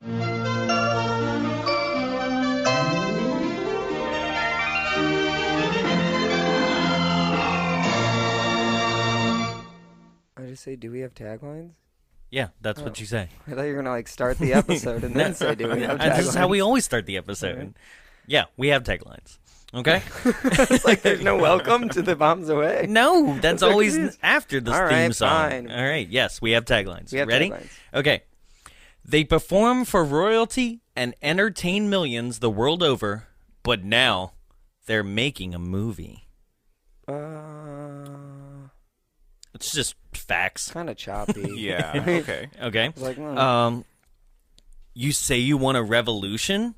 I just say, do we have taglines? Yeah, that's what you say. I thought you were going to like start the episode and then say, do we have taglines? This is how we always start the episode. Right. Yeah, we have taglines. Okay? It's like there's no welcome to the Bombs Away. No, that's always after the theme song. Fine. All right, yes, we have taglines. We have Ready? taglines. Okay. They perform for royalty and entertain millions the world over, but now they're making a movie. It's just facts. Kind of choppy. Yeah, okay. Okay. Like, you say you want a revolution?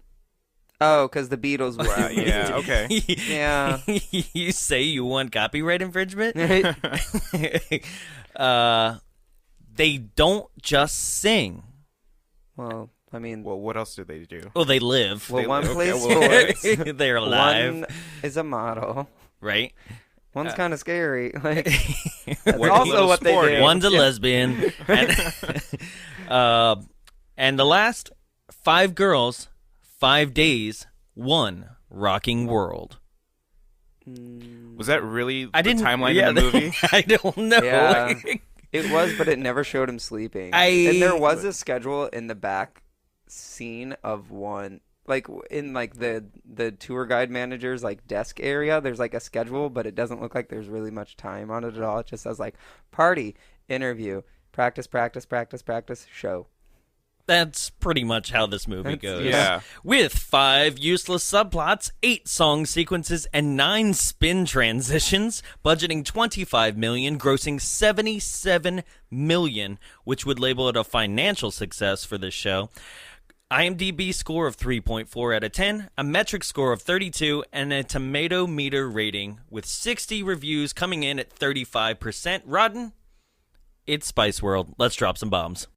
Oh, because the Beatles were. Yeah, okay. Yeah. You say you want copyright infringement? They don't just sing. Well, I mean. Well, what else do they do? Well, they live. Well, one plays sports. They're alive. One is a model. Right? One's kind of scary. Like, that's also what they do. One's a lesbian. And the last 5 girls, 5 days, 1 rocking world. Was that really the timeline in the movie? I don't know. Yeah, it was, but it never showed him sleeping. And there was a schedule in the back scene of one. Like, in, like, the tour guide manager's, like, desk area, there's, like, a schedule, but it doesn't look like there's really much time on it at all. It just says, like, party, interview, practice, show. That's pretty much how this movie goes. Yeah. With 5 useless subplots, 8 song sequences, and 9 spin transitions, budgeting $25 million, grossing $77 million, which would label it a financial success for this show. IMDb score of 3.4 out of 10, a metric score of 32, and a tomato meter rating with 60 reviews coming in at 35% rotten. It's Spice World. Let's drop some bombs.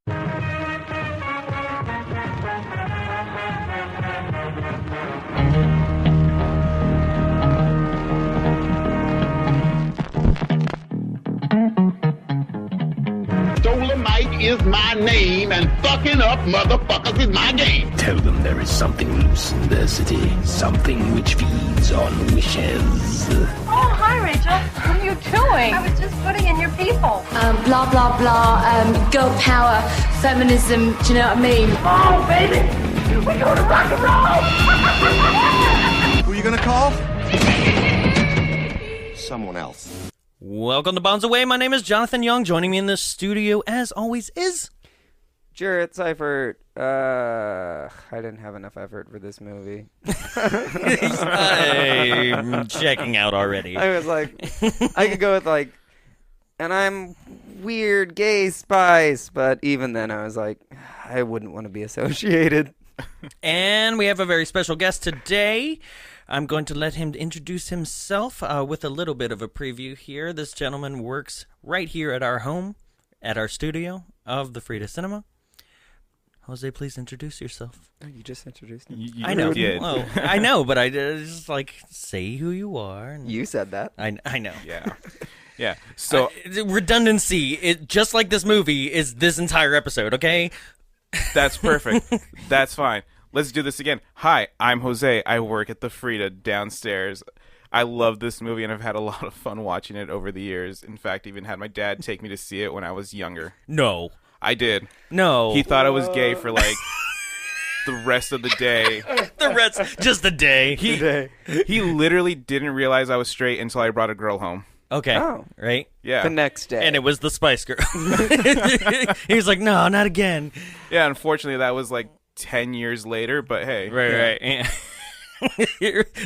Dolomite is my name, and fucking up motherfuckers is my game. Tell them there is something loose in their city, something which feeds on wishes. Oh, hi, Rachel. What are you doing? I was just putting in your people. Blah, blah, blah, girl power, feminism, do you know what I mean? Oh, baby, we go to rock and roll. Who are you gonna call? Someone else. Welcome to Bombs Away. My name is Jonathan Young. Joining me in the studio, as always, is Jarrett Seifert. I didn't have enough effort for this movie. I'm checking out already. I was like, I could go with like, and I'm weird gay Spice, but even then I was like, I wouldn't want to be associated. And we have a very special guest today. I'm going to let him introduce himself with a little bit of a preview here. This gentleman works right here at our home, at our studio of the Frida Cinema. Jose, please introduce yourself. Oh, you just introduced me. You I know. Did. Well, I know, but I just like say who you are. And You said that. I know. Yeah. Yeah. So redundancy, just like this movie, is this entire episode. Okay. That's perfect. That's fine. Let's do this again. Hi, I'm Jose. I work at the Frida downstairs. I love this movie, and I've had a lot of fun watching it over the years. In fact, even had my dad take me to see it when I was younger. No. I did. No. He thought I was gay for, like, the rest of the day. Just the day. He literally didn't realize I was straight until I brought a girl home. Okay. Oh. Right? Yeah. The next day. And it was the Spice Girl. He was like, no, not again. Yeah, unfortunately, that was, like, 10 years later, but hey. Right. Yeah.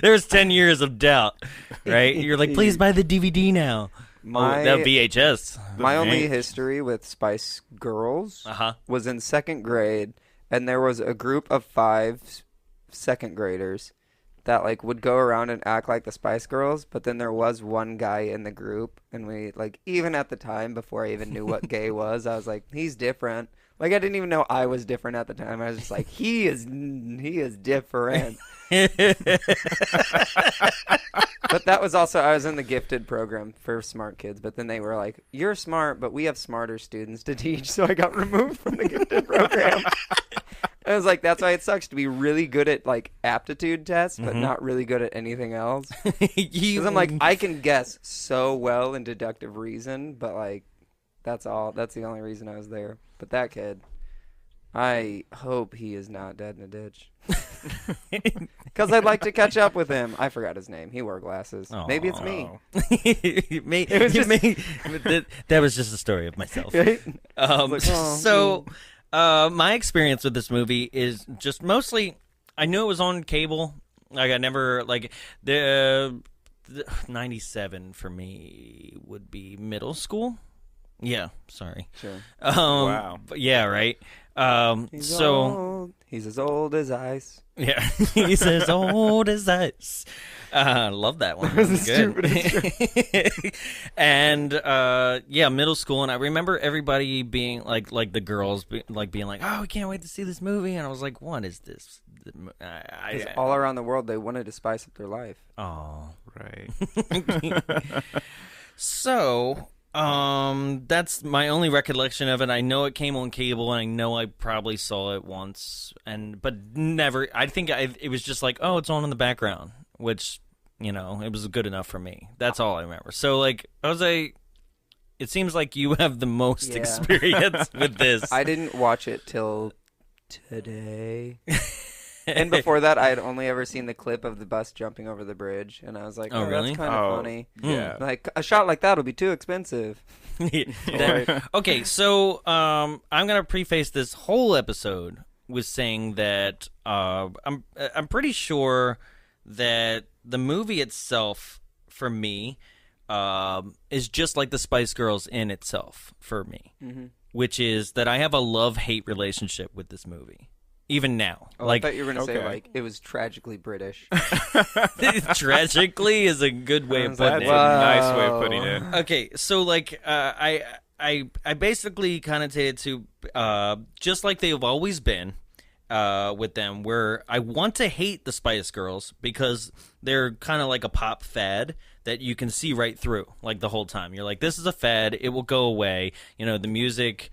There was 10 years of doubt, right? You're like, please buy the DVD now. That VHS. My only history with Spice Girls was in 2nd grade, and there was a group of 5 second graders that like would go around and act like the Spice Girls, but then there was one guy in the group, and we like, even at the time before I even knew what gay was, I was like, he's different. Like, I didn't even know I was different at the time. I was just like, he is different. But that was also, I was in the gifted program for smart kids, but then they were like, you're smart, but we have smarter students to teach, so I got removed from the gifted program. I was like, that's why it sucks to be really good at like aptitude tests, but not really good at anything else. Because I'm like, I can guess so well in deductive reason, but like, that's all. That's the only reason I was there. But that kid, I hope he is not dead in a ditch. Because I'd like to catch up with him. I forgot his name. He wore glasses. Aww. Maybe it's me. That was just a story of myself. Right? My experience with this movie is just mostly, I knew it was on cable. Like I never, like, the 97 for me would be middle school. Yeah, sorry. Sure. Wow. Yeah, right. He's old. He's as old as ice. Yeah, he's as old as ice. Love that one. That was good. And middle school, and I remember everybody being like the girls being like, "Oh, we can't wait to see this movie," and I was like, "What is this?" All around the world, they wanted to spice up their life. Oh, Right. so. That's my only recollection of it. I know it came on cable, and I know I probably saw it once, but never. I think it was just like, oh, it's on in the background, which, it was good enough for me. That's all I remember. So, like, Jose, it seems like you have the most experience with this. I didn't watch it till today. And before that, I had only ever seen the clip of the bus jumping over the bridge, and I was like, "Oh, really? That's kind of funny." Yeah, like a shot like that will be too expensive. Okay, so I'm gonna preface this whole episode with saying that I'm pretty sure that the movie itself, for me, is just like the Spice Girls in itself for me, which is that I have a love-hate relationship with this movie. Even now. I thought you were going to say, like, it was tragically British. Tragically is a good way of putting it. That's a nice way of putting it. Okay, so, like, I basically kind of take it to, just like they've always been with them, where I want to hate the Spice Girls because they're kind of like a pop fad that you can see right through, like, the whole time. You're like, this is a fad, it will go away. The music...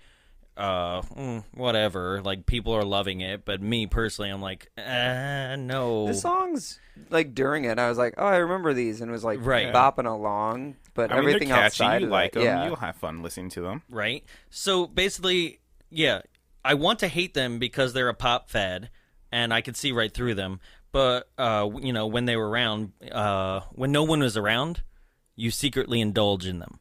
whatever, like, people are loving it, but me personally, I'm like, no. The songs, like, during it, I was like, oh, I remember these, and it was like bopping along, but everything they're catchy, outside you of like that, them, you'll have fun listening to them, right? So basically, I want to hate them because they're a pop fad, and I can see right through them. But when they were around, when no one was around, you secretly indulge in them.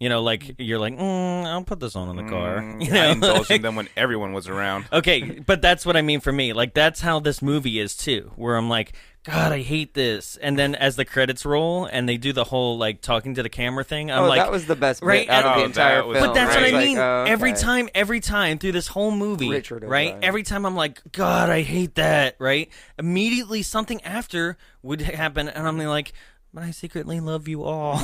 Like, you're like, I'll put this on in the car. I indulged in them when everyone was around. Okay, but that's what I mean for me. Like, that's how this movie is, too, where I'm like, God, I hate this. And then as the credits roll and they do the whole, like, talking to the camera thing, I'm like... that was the best bit out of the entire film. But that's what I mean. Like, Every time through this whole movie, Richard right? O'Brien. Every time I'm like, God, I hate that, right? Immediately something after would happen, and I'm like... But I secretly love you all.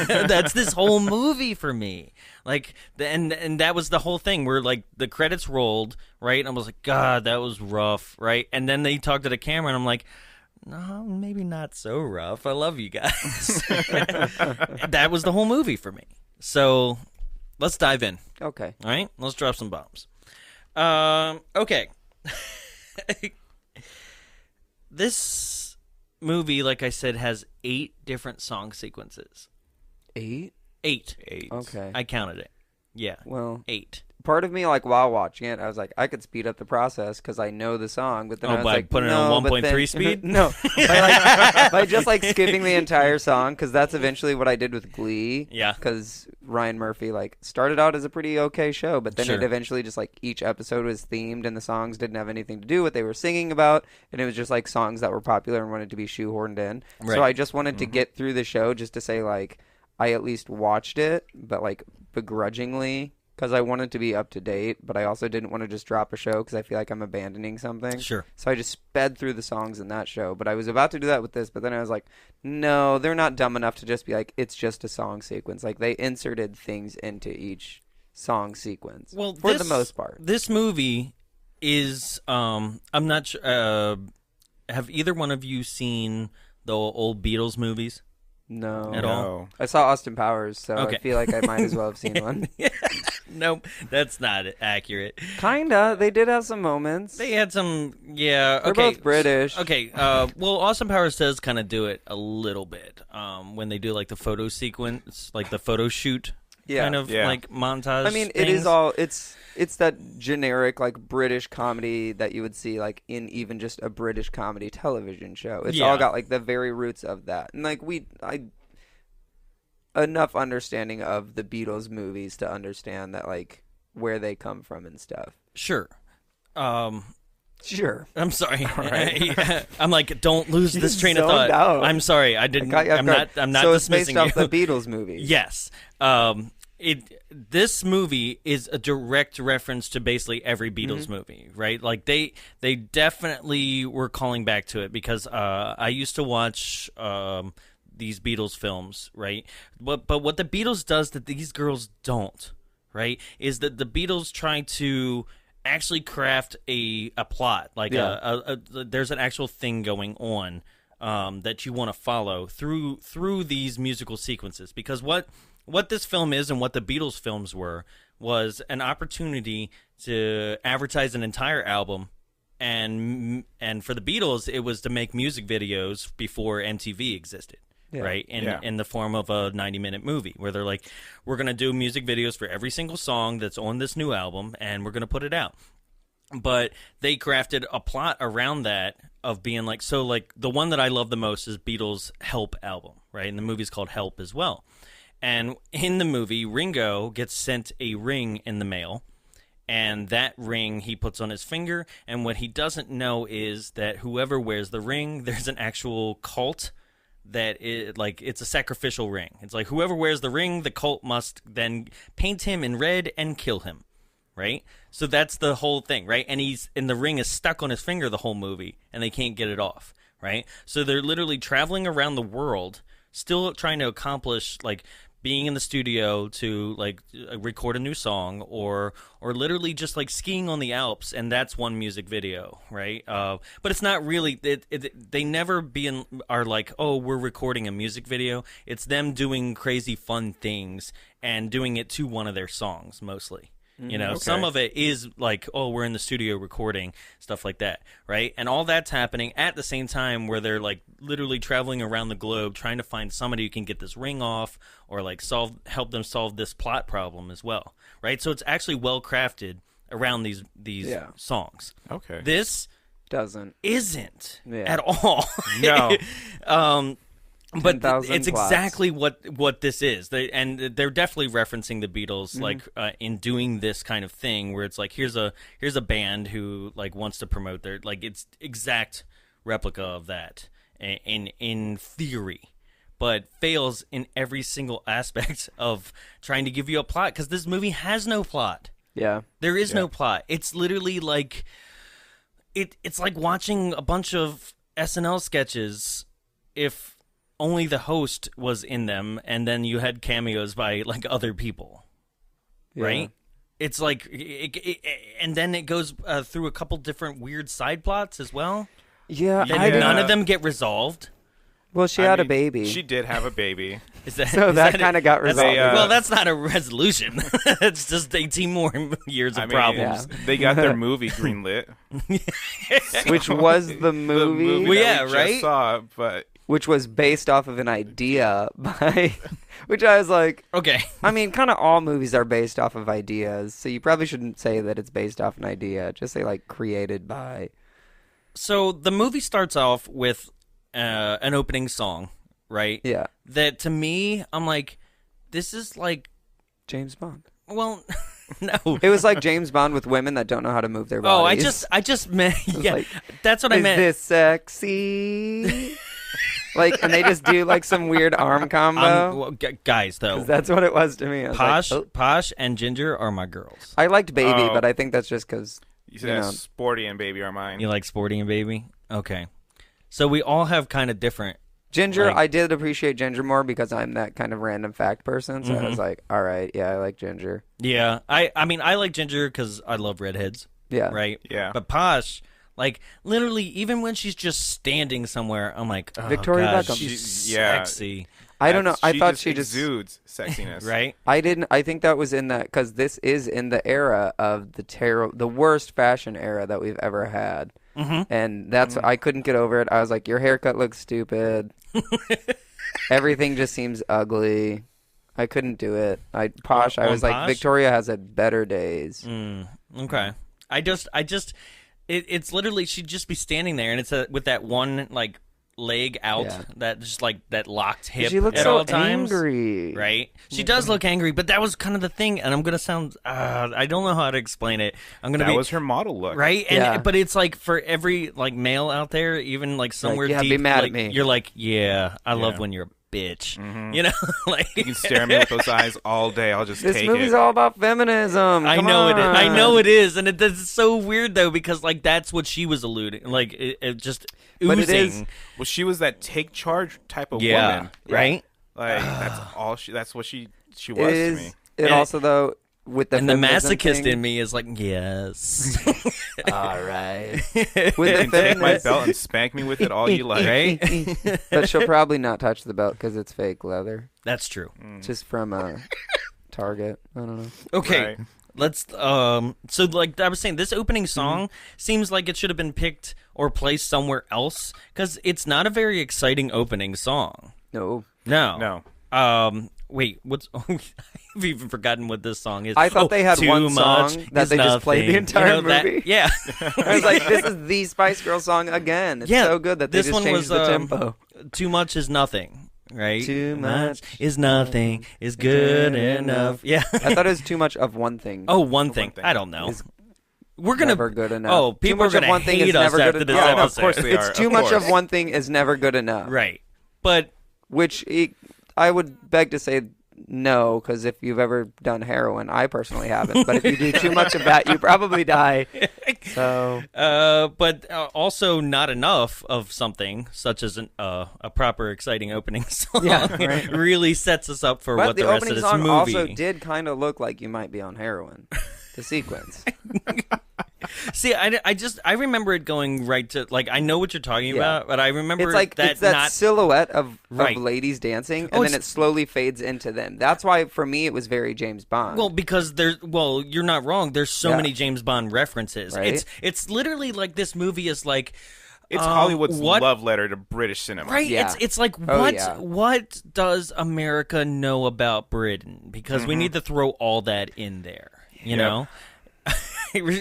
That's this whole movie for me. Like, and that was the whole thing where, like, the credits rolled, right? And I was like, God, that was rough, right? And then they talked to the camera, and I'm like, no, maybe not so rough. I love you guys. That was the whole movie for me. So let's dive in. Okay. All right? Let's drop some bombs. Okay. This movie, like I said, has 8 different song sequences. 8? 8. Okay. I counted it. Yeah. Well, 8. Part of me, like, while watching it, I was like, I could speed up the process because I know the song, but then I was by like, putting it no, on but 1.3 speed? No. by just, like, skipping the entire song, because that's eventually what I did with Glee. Yeah. Because Ryan Murphy, like, started out as a pretty okay show, but then Sure. it eventually just, like, each episode was themed, and the songs didn't have anything to do with what they were singing about, and it was just, like, songs that were popular and wanted to be shoehorned in. Right. So I just wanted to get through the show just to say, like, I at least watched it, but, like, begrudgingly, because I wanted to be up to date, but I also didn't want to just drop a show because I feel like I'm abandoning something. Sure. So I just sped through the songs in that show. But I was about to do that with this, but then I was like, no, they're not dumb enough to just be like, it's just a song sequence. Like, they inserted things into each song sequence. Well, for the most part. This movie is, I'm not sure, have either one of you seen the old Beatles movies? No. At all? I saw Austin Powers, so Okay. I feel like I might as well have seen one. Nope, that's not accurate. Kinda. They did have some moments. They had some, yeah. They're okay. both British. Okay, well, Austin Powers does kind of do it a little bit when they do like the photo sequence, like the photo shoot kind of like montage. I mean, things. it is all it's that generic like British comedy that you would see like in even just a British comedy television show. It's all got like the very roots of that, and like enough understanding of the Beatles movies to understand that like where they come from and stuff. Sure. Sure. I'm sorry. Right. I'm like, don't lose this train of zoned thought. out. I'm sorry. I didn't. I'm not so it's dismissing based you. off the Beatles movies. Yes. This movie is a direct reference to basically every Beatles movie, right? Like they definitely were calling back to it because I used to watch these Beatles films, right? But what the Beatles does that these girls don't, right, is that the Beatles try to actually craft a plot, like there's an actual thing going on that you want to follow through these musical sequences, because what this film is and what the Beatles films were was an opportunity to advertise an entire album, and for the Beatles it was to make music videos before MTV existed. Right, in the form of a 90-minute movie where they're like, we're going to do music videos for every single song that's on this new album, and we're going to put it out. But they crafted a plot around that of being like, so like the one that I love the most is Beatles' Help album, right? And the movie's called Help as well. And in the movie, Ringo gets sent a ring in the mail, and that ring he puts on his finger, and what he doesn't know is that whoever wears the ring, there's an actual cult that it's a sacrificial ring. It's like whoever wears the ring, the cult must then paint him in red and kill him, right? So that's the whole thing, right? And the ring is stuck on his finger the whole movie, and they can't get it off, right? So they're literally traveling around the world, still trying to accomplish like being in the studio to like record a new song, or literally just like skiing on the Alps, and that's one music video, right? But it's not really. They never are like, oh, we're recording a music video. It's them doing crazy fun things and doing it to one of their songs mostly. You know, some of it is like, oh, we're in the studio recording, stuff like that, right? And all that's happening at the same time where they're like literally traveling around the globe trying to find somebody who can get this ring off or like help them solve this plot problem as well, right? So it's actually well crafted around these songs. Okay. This isn't at all. No. But it's exactly what this is. They're definitely referencing the Beatles, like in doing this kind of thing, where it's like here's a band who like wants to promote their like it's exact replica of that in theory, but fails in every single aspect of trying to give you a plot, because this movie has no plot. Yeah, there is no plot. It's literally like it's like watching a bunch of SNL sketches if only the host was in them, and then you had cameos by like other people, right? It's like, and then it goes through a couple different weird side plots as well. Yeah, none of them get resolved. Well, she had a baby. She did have a baby. That kind of got resolved. Well, that's not a resolution. It's just 18 more years of problems. Yeah. They got their movie greenlit. Which was the movie? Well, yeah, right? Just saw, but... Which was based off of an idea by... Which I was like... Okay. I mean, kind of all movies are based off of ideas, so you probably shouldn't say that it's based off an idea. Just say, like, created by... So the movie starts off with an opening song, right? Yeah. That, to me, I'm like, this is like... James Bond. Well... No, it was like James Bond with women that don't know how to move their bodies. Oh, I just meant, yeah, like, that's what I meant. Is this sexy? Like, and they just do like some weird arm combo. Well, guys, though, that's what it was to me. Posh and Ginger are my girls. I liked Baby, but I think that's just because you said Sporty and Baby are mine. You like Sporty and Baby? Okay, so we all have kind of different. Ginger, I did appreciate Ginger more because I'm that kind of random fact person. So I was like, all right, yeah, I like Ginger. Yeah, I mean, I like Ginger because I love redheads. Yeah. Right? Yeah. But Posh, like, literally, even when she's just standing somewhere, I'm like, oh, Victoria God, Beckham. she's sexy. I don't know. I thought she just exudes sexiness. Right? I didn't. I think that was in that because this is in the era of the worst fashion era that we've ever had, and that's I couldn't get over it. I was like, your haircut looks stupid. Everything just seems ugly. I couldn't do it. I was like, Posh? Victoria has had better days. Okay. It's literally she'd just be standing there, and it's with that one like leg out, that just like that locked hip. She looks at so all times, angry, right? She does look angry, but that was kind of the thing. And I'm gonna sound, I don't know how to explain it. That was her model look, right? And but it's like for every like male out there, even like somewhere deep, be mad like, at me. You're like, I love when you're bitch. You know, like you can stare at me with those eyes all day. I'll just This take movie's it. all about feminism. I Come know it is. on. I know it is, and it's so weird though because like that's what she was alluding, like it just oozing. But it is. Well, she was that take charge type of yeah, woman, right? Like that's all she. That's what she was It to is. me. It also though with the and the feminism masochist thing, in me is like, yes. all right. You With can the take my feminist, belt and spank me with it all you like. Right? but she'll probably not touch the belt because it's fake leather, That's true. just from Target. I don't know. Okay. Right. Let's so like I was saying, this opening song seems like it should have been picked or placed somewhere else because it's not a very exciting opening song. No. No. Wait, what's I've even forgotten what this song is. I thought they had Too one Much song that Is they just played the Nothing. entire You know, that- movie. yeah. I was like, this is the Spice Girl song again. It's so good that they this just one changed was, the tempo. Too much is nothing, right? Too much is nothing is good enough. Yeah. I thought it was too much of one thing. Oh, one thing. thing. I don't know. Is We're gonna never good enough. Oh, Too people are much of gonna one thing is hate us never good after this enough. Yeah, no, episode. of course they are. It's too of much course. of one thing is never good enough. Right. But Which I would beg to say no, because if you've ever done heroin, I personally haven't. But if you do too much of that, you probably die. So, but also not enough of something such as a proper, exciting opening song. Yeah, right. really sets us up for but what the the rest opening of this song movie. also did kind of look like you might be on heroin. The sequence. See, I remember it going right to like I know what you're talking about, but I remember It's like that it's that not silhouette of Right. ladies dancing, Oh, and then it's- it slowly fades into them. That's why for me it was very James Bond. well because you're not wrong. There's so Yeah. many James Bond references. Right. It's literally like this movie is like It's Hollywood's what- love letter to British cinema. Right, Yeah. it's like Oh, what yeah. what does America know about Britain? Because we need to throw all that in there, you know.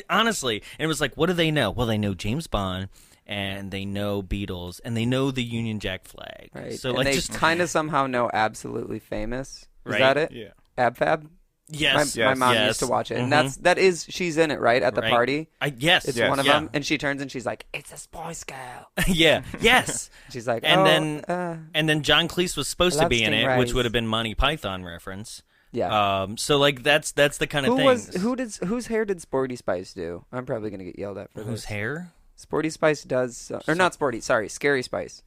Honestly, and it was like, what do they know? Well, they know James Bond, and they know Beatles, and they know the Union Jack flag. right? So and like, they just kind of somehow know Absolutely Famous. Is Right. that it? Yeah. Ab Fab. yes, My mom yes. used to watch it, and Mhm. she's in it, right, at the Right. party. Yes, It's Yes. one of yeah. them, and she turns and she's like, "It's a Spice Girl." yeah, yes. She's like, And "Oh, then and then John Cleese was supposed to love be in it, which stingrays. would have been Monty Python reference. yeah." So like that's the kind of Whose hair did Sporty Spice do? I'm probably gonna get yelled at for whose this. hair Sporty Spice does, or not Sporty. Sorry, Scary Spice.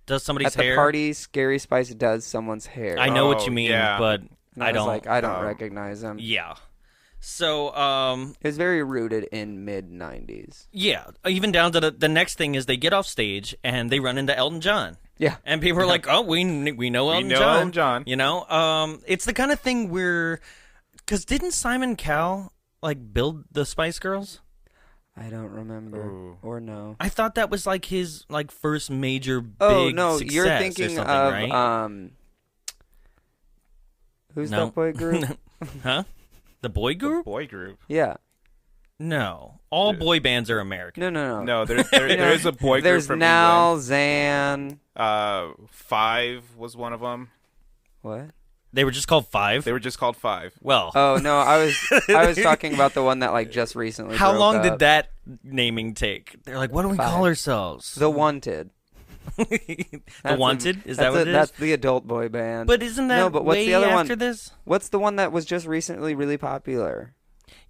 does somebody's At the hair? party, Scary Spice does someone's hair. I know what Oh, you mean, yeah. but And I was don't. like, I don't recognize him. Yeah. So It was very rooted in mid '90s. yeah, even down to the next thing is they get off stage and they run into Elton John. Yeah. And people are like, "Oh, we know Elton know John." Elton John. You know, it's the kind of thing where, because didn't Simon Cowell like build the Spice Girls? I don't remember Ooh. or no. I thought that was like his like first major Oh big no, success you're or thinking something, of right? Who's No. that boy group? Huh? The boy group? Boy group. Yeah. No, all boy bands are American. No. No, there is a boy group There's from Nal, Zan. England. Five was one of them. What? They were just called Five. They were just called Five. Well, Oh no, I was talking about the one that like just recently. how broke long up. did that naming take? They're like, what do we call ourselves? The Wanted. The That's Wanted? Is that that's what it is? That's the adult boy band. But isn't that No, but what's way the other after one? this? What's the one that was just recently really popular?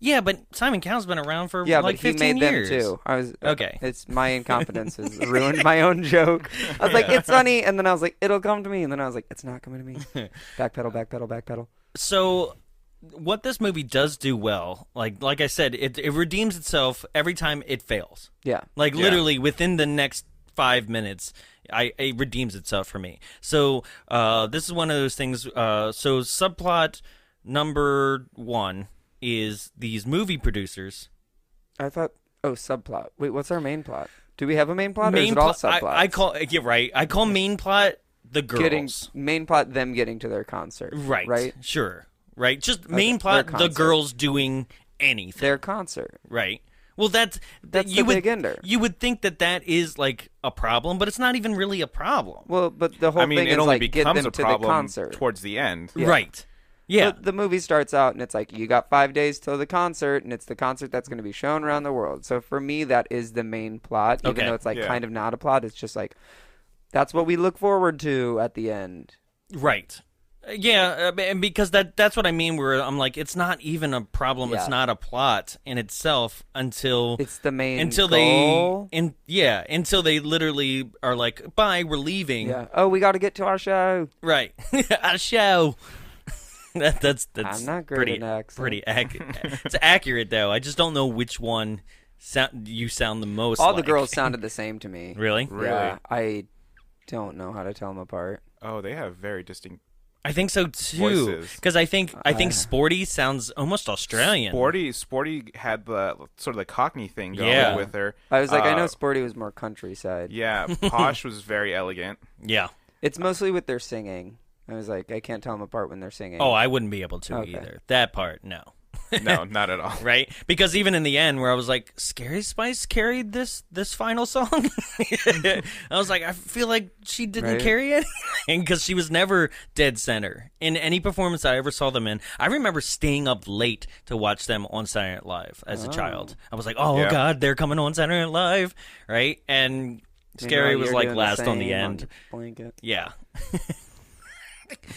Yeah, but Simon Cowell's been around for Yeah, like but he 15 made years. them too. I was Okay. It's my incompetence has ruined my own joke. I was like, it's funny, and then I was like, it'll come to me, and then I was like, it's not coming to me. Backpedal, backpedal, backpedal. So, what this movie does do well, like I said, it redeems itself every time it fails. Yeah. Like literally within the next 5 minutes, it redeems itself for me. So this is one of those things. So subplot number 1 is these movie producers. I thought, subplot. Wait, what's our main plot? Do we have a main plot, or is it all subplots? You're right. I call main plot the girls. Main plot, them getting to their concert. Right. Right? Sure. Right. Just main plot, the girls doing anything. Their concert. Right. Well, that's the big ender. You would think that is like a problem, but it's not even really a problem. Well, but the whole thing it is only like get becomes them a to problem the concert. towards the end. Yeah. Right. Yeah. But the movie starts out and it's like, you got 5 days till the concert, and it's the concert that's going to be shown around the world. So for me, that is the main plot, even though it's like kind of not a plot. It's just like, that's what we look forward to at the end. Right. Yeah, and because that's what I mean, where I'm like, it's not even a problem. It's not a plot in itself until it's the main goal. Until they literally are like, bye, we're leaving. Yeah. Oh, we got to get to our show. Right. Our show. That's I'm not great at accent. Pretty accurate. It's accurate though. I just don't know which one you sound the most. All the girls sounded the same to me. Really? Yeah. I don't know how to tell them apart. Oh, they have very distinct. I think so too, because I think Sporty sounds almost Australian. Sporty had the sort of the Cockney thing going with her. I was like, I know Sporty was more countryside. Yeah, Posh was very elegant. Yeah, it's mostly with their singing. I was like, I can't tell them apart when they're singing. Oh, I wouldn't be able to either. That part, no. No, not at all. Right? Because even in the end, where I was like, Scary Spice carried this final song? I was like, I feel like she didn't carry anything, because she was never dead center in any performance I ever saw them in. I remember staying up late to watch them on Saturday Night Live as a child. I was like, God, they're coming on Saturday Night Live, right? And Scary was like last on the end. Blanket. Yeah.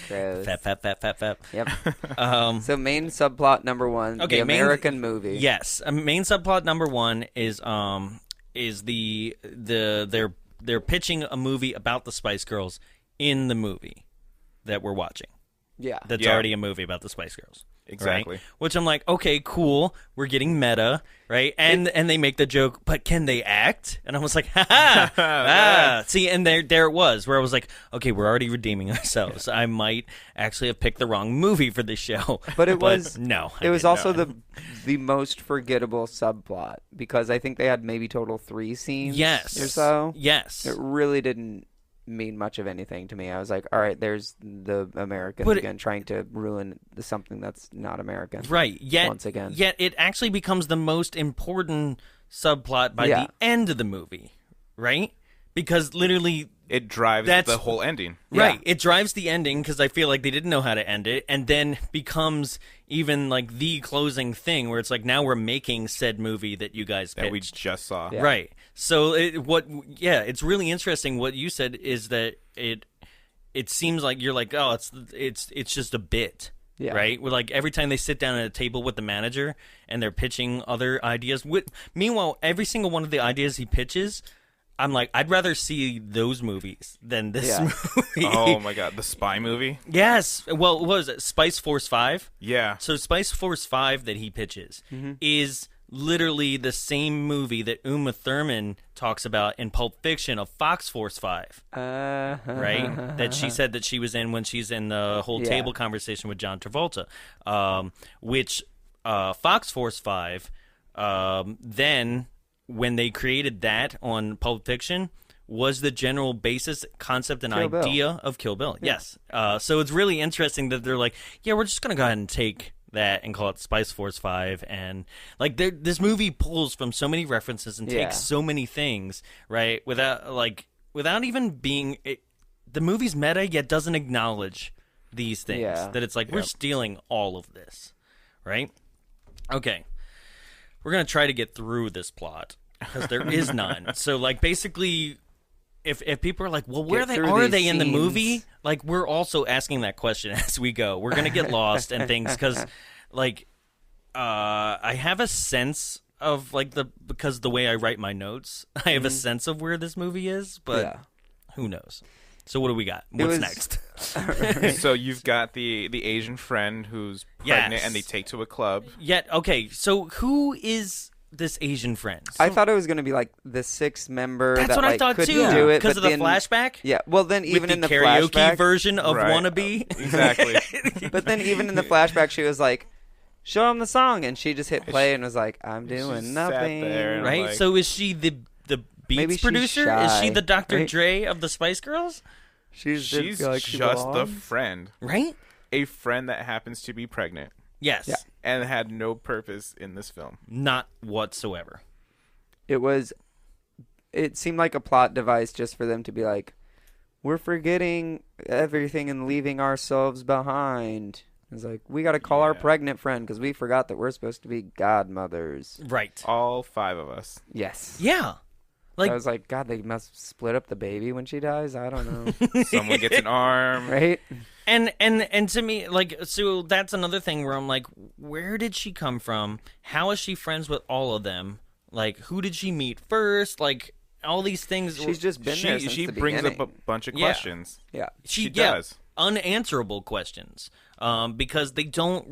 Gross. Fap. Yep. So main subplot number 1, the American movie. Yes, main subplot number 1 is they're pitching a movie about the Spice Girls in the movie that we're watching. Yeah. That's already a movie about the Spice Girls. Exactly. Right? Which I'm like, okay, cool. We're getting meta, right? And they make the joke, but can they act? And I was like, ha. See, and there it was, where I was like, okay, we're already redeeming ourselves. I might actually have picked the wrong movie for this show. But it was no. It was also the most forgettable subplot, because I think they had maybe total 3 scenes. Yes. Or so. Yes. It really didn't mean much of anything to me. I was like, all right, there's the Americans again trying to ruin something that's not American. Right. Once again. Yet it actually becomes the most important subplot by the end of the movie, right? Because literally it drives the whole ending. Right. It drives the ending, because I feel like they didn't know how to end it, and then becomes even like the closing thing, where it's like, now we're making said movie that you guys pitched. That we just saw. Yeah. Right. So it's really interesting what you said, is that it seems like you're like, oh, it's just a bit. Yeah. Right? Where like every time they sit down at a table with the manager and they're pitching other ideas. Meanwhile, every single one of the ideas he pitches, I'm like, I'd rather see those movies than this movie. Oh my god, the spy movie? Yes. Well, what was it? Spice Force 5? Yeah. So Spice Force 5 that he pitches is literally the same movie that Uma Thurman talks about in Pulp Fiction of Fox Force 5. Right? That she said that she was in when she's in the whole table conversation with John Travolta. Which Fox Force 5, then when they created that on Pulp Fiction, was the general basis, concept, and idea of Kill Bill. Yeah. Yes. So it's really interesting that they're like, yeah, we're just going to go ahead and take that and call it Spice Force 5. And like this movie pulls from so many references and takes so many things, right? Without even being... the movie's meta, yet doesn't acknowledge these things. Yeah. That it's like, we're stealing all of this, right? Okay. We're going to try to get through this plot, because there is none. So, like, basically, if people are like, well, where are they in the movie? Like, we're also asking that question as we go. We're going to get lost and things, because, like, I have a sense of, like, because the way I write my notes, I have a sense of where this movie is, but who knows? So what do we got? What's next? So you've got the Asian friend who's pregnant, and they take to a club. Okay. So who is this Asian friend. I thought it was going to be like the sixth member. That's that, what I like, thought couldn't too. do it Because of the then, flashback. Yeah. Well, then even with in the karaoke flashback version of "Wannabe." Exactly. But then even in the flashback, she was like, "Show him the song," and she just hit play and was like, "I'm doing nothing." Sat there and Right. like, So is she the Maybe Beats she's producer? shy, Is she the Dr. right? Dre of the Spice Girls? she's like she just the belongs. friend. Right. A friend that happens to be pregnant Yes. Yeah. and had no purpose in this film. Not whatsoever. It seemed like a plot device just for them to be like, we're forgetting everything and leaving ourselves behind. It's like, we got to call our pregnant friend because we forgot that we're supposed to be godmothers. Right. All 5 of us. Yes. Yeah. Like, I was like, God, they must split up the baby when she dies. I don't know. Someone gets an arm. Right? and to me, like, so that's another thing where I'm like, where did she come from? How is she friends with all of them? Like, who did she meet first? Like, all these things. She's just been there since She the brings beginning. up a bunch of Yeah. questions. Yeah. She does. Unanswerable questions. Because they don't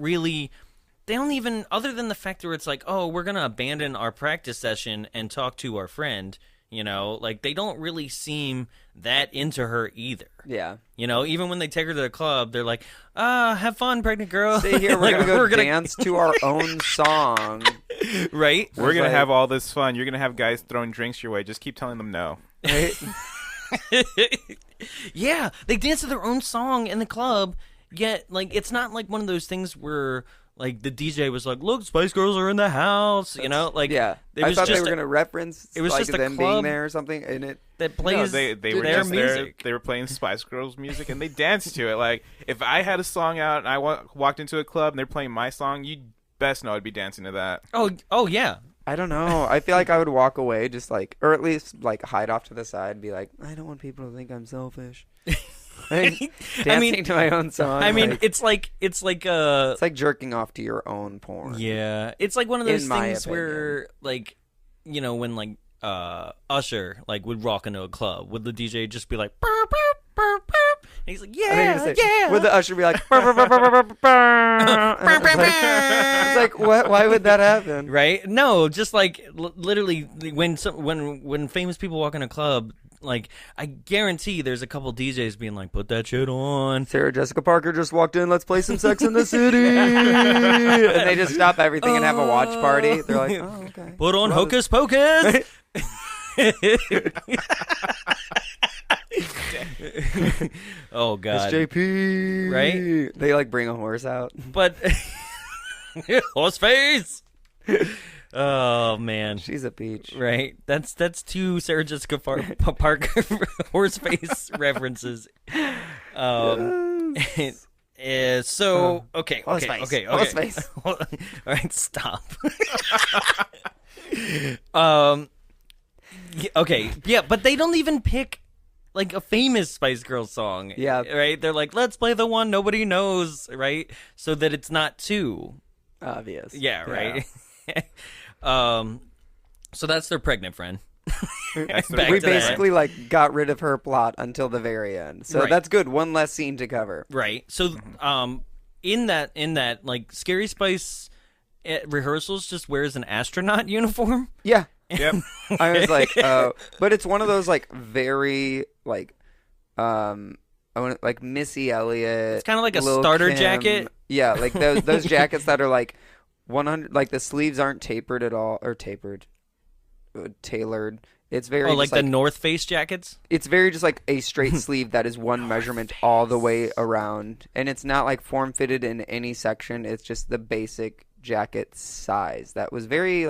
even, other than the fact where it's like, oh, we're going to abandon our practice session and talk to our friend, you know, like they don't really seem that into her either. Yeah. You know, even when they take her to the club, they're like, have fun, pregnant girl. Stay here. We're Like, going to go dance to our own song. Right? We're going to like- have all this fun. You're going to have guys throwing drinks your way. Just keep telling them no. Right? Yeah, they dance to their own song in the club, yet, like, it's not like one of those things where, like, the DJ was like, look, Spice Girls are in the house, you know? Like, Yeah. it I was thought they just were going to reference it was like, just a them club being there or something. And it that No, plays they were their just there. music. They were playing Spice Girls music and they danced to it. Like, if I had a song out and I walked into a club and they're playing my song, you'd best know I'd be dancing to that. Oh, yeah. I don't know. I feel like I would walk away just like, or at least like hide off to the side and be like, I don't want people to think I'm selfish. Like, dancing to my own song. I mean, like, it's like it's like jerking off to your own porn. yeah, it's like one of those In my things where, like, you know, when like Usher like would rock into a club, would the DJ just be like, burr, burr, burr, burr? And he's like, yeah. Would the usher be like, burr, burr, burr, burr, burr, burr, burr? And it's like, what? Why would that happen? Right? No, just like literally when famous people walk in a club, like I guarantee there's a couple DJs being like, put that shit on. Sarah Jessica Parker just walked in. Let's play some Sex in the City. And they just stop everything and have a watch party. They're like, oh, okay. Put on Hocus Pocus. Oh God. It's JP. Right? They like bring a horse out. But horse face. Oh man. She's a peach. Right. That's two Sarah Jessica Parker horse face references. So okay. Horse face. Okay. Horse face. All right, stop. Okay. Yeah, but they don't even pick like a famous Spice Girls song. Yeah. Right? They're like, let's play the one nobody knows, right? So that it's not too Obvious. yeah, right. So that's their pregnant friend. That's the Back We to that. basically like got rid of her plot until the very end. So Right. that's good. One less scene to cover. Right. So in that like Scary Spice rehearsals just wears an astronaut uniform. Yeah. Yep. I was like, oh, but it's one of those like very like, like Missy Elliott. It's kind of like a Lil' starter Kim. jacket. Yeah, like those jackets that are like 100. Like the sleeves aren't tapered at all, or tailored. It's very like just, the North Face jackets. It's very just like a straight sleeve that is one measurement all the way around, and it's not like form fitted in any section. It's just the basic jacket size that was very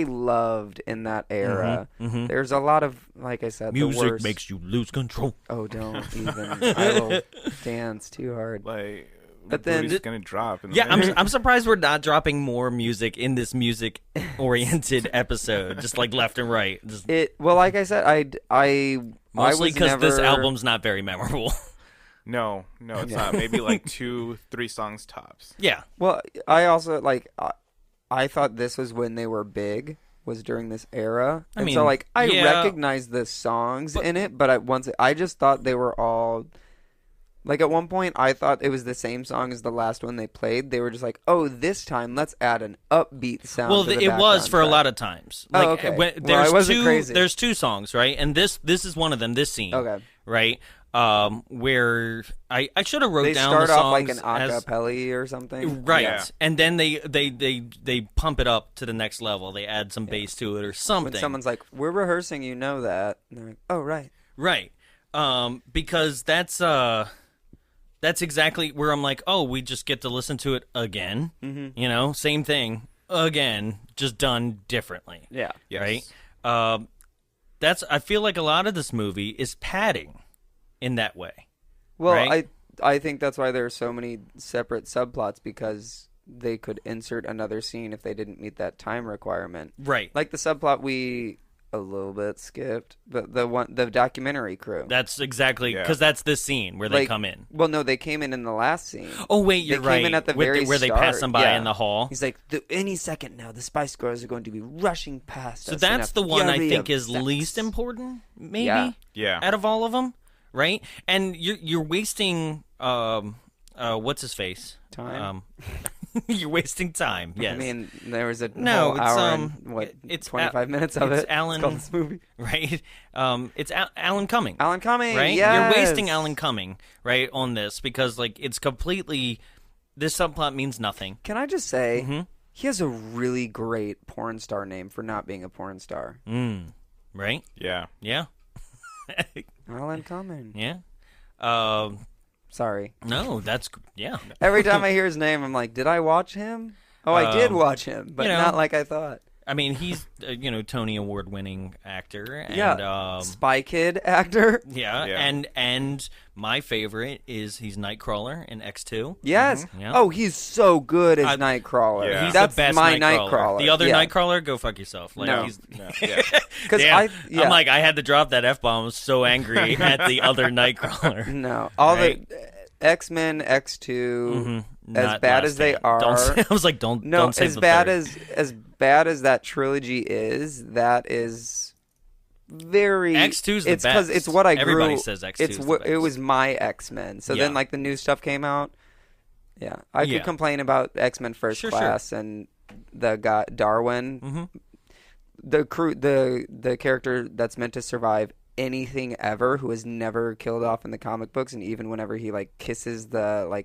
loved in that era. There's a lot of, like I said, the Music worst. makes you lose control. Oh, don't even. I will dance too hard. Like, But then- it's going to drop. In the Yeah, minute. I'm surprised we're not dropping more music in this music-oriented episode, just like left and right. Just Well, like I said, I mostly was because this never- album's not very memorable. No, it's not. Maybe like 2-3 songs tops. Yeah. Well, I also like. I thought this was when they were big. Was during this era, and so mean, like I yeah. recognized the songs in it, but I just thought they were all Like, at one point, I thought it was the same song as the last one they played. They were just like, oh, this time, let's add an upbeat sound to the it was for track. a lot of times. Oh, Like, okay. I wasn't crazy. There's 2 songs, right? And this is one of them, this scene. Okay. Right? Where I should have wrote They down start the off songs like an acapella or something. Right. Yeah. And then they pump it up to the next level. They add some bass to it or something. When someone's like, we're rehearsing, you know that. And they're like, oh, right. Right. Because that's exactly where I'm like, oh, we just get to listen to it again. Mm-hmm. You know, same thing again, just done differently. Yeah. Yes. Right. I feel like a lot of this movie is padding in that way. Well, right? I think that's why there are so many separate subplots, because they could insert another scene if they didn't meet that time requirement. Right. Like the subplot we a little bit skipped, the documentary crew. That's exactly because that's this scene where they come in. Well, no, they came in the last scene. Oh wait, you're they right. Came in at the where very they start. pass them by in the hall. He's like, any second now, the Spice Girls are going to be rushing past us. So that's the one I think is sex. least important, maybe. Yeah. Out of all of them, right? And you're wasting what's his face? Time. You're wasting time. Yes. I mean, there was a No, whole it's hour and, it's 25 minutes of it's it. Alan, it's called this movie. Right? It's Alan Cumming. Alan Cumming, right? yes. You're wasting Alan Cumming, right, on this because like it's completely. This subplot means nothing. Can I just say, he has a really great porn star name for not being a porn star. Right? Yeah. Yeah. Alan Cumming. Yeah. Sorry. No, that's yeah. Every time I hear his name, I'm like, did I watch him? Oh, I did watch him, but not like I thought. I mean, he's Tony Award-winning actor. And, Spy Kid actor. Yeah, and my favorite is he's Nightcrawler in X2. Yes. Mm-hmm. Yeah. Oh, he's so good as Nightcrawler. Yeah. He's That's the best my Nightcrawler. The other yeah. Nightcrawler, go fuck yourself. Like, No. Because I'm like, I had to drop that F-bomb. I was so angry at the other Nightcrawler. No, all Right? the X-Men, X2, as Not bad last as they time. are. I was like, don't save as the bad third. as bad as that trilogy is, that is very X2's the it's best. It's what I grew. Everybody says X2 It's is what the it best. was my X-Men. So Yeah. then like the new stuff came out. Yeah, I could complain about X-Men First Class and the guy Darwin. Mm-hmm. The character that's meant to survive anything ever, who is never killed off in the comic books, and even whenever he like kisses the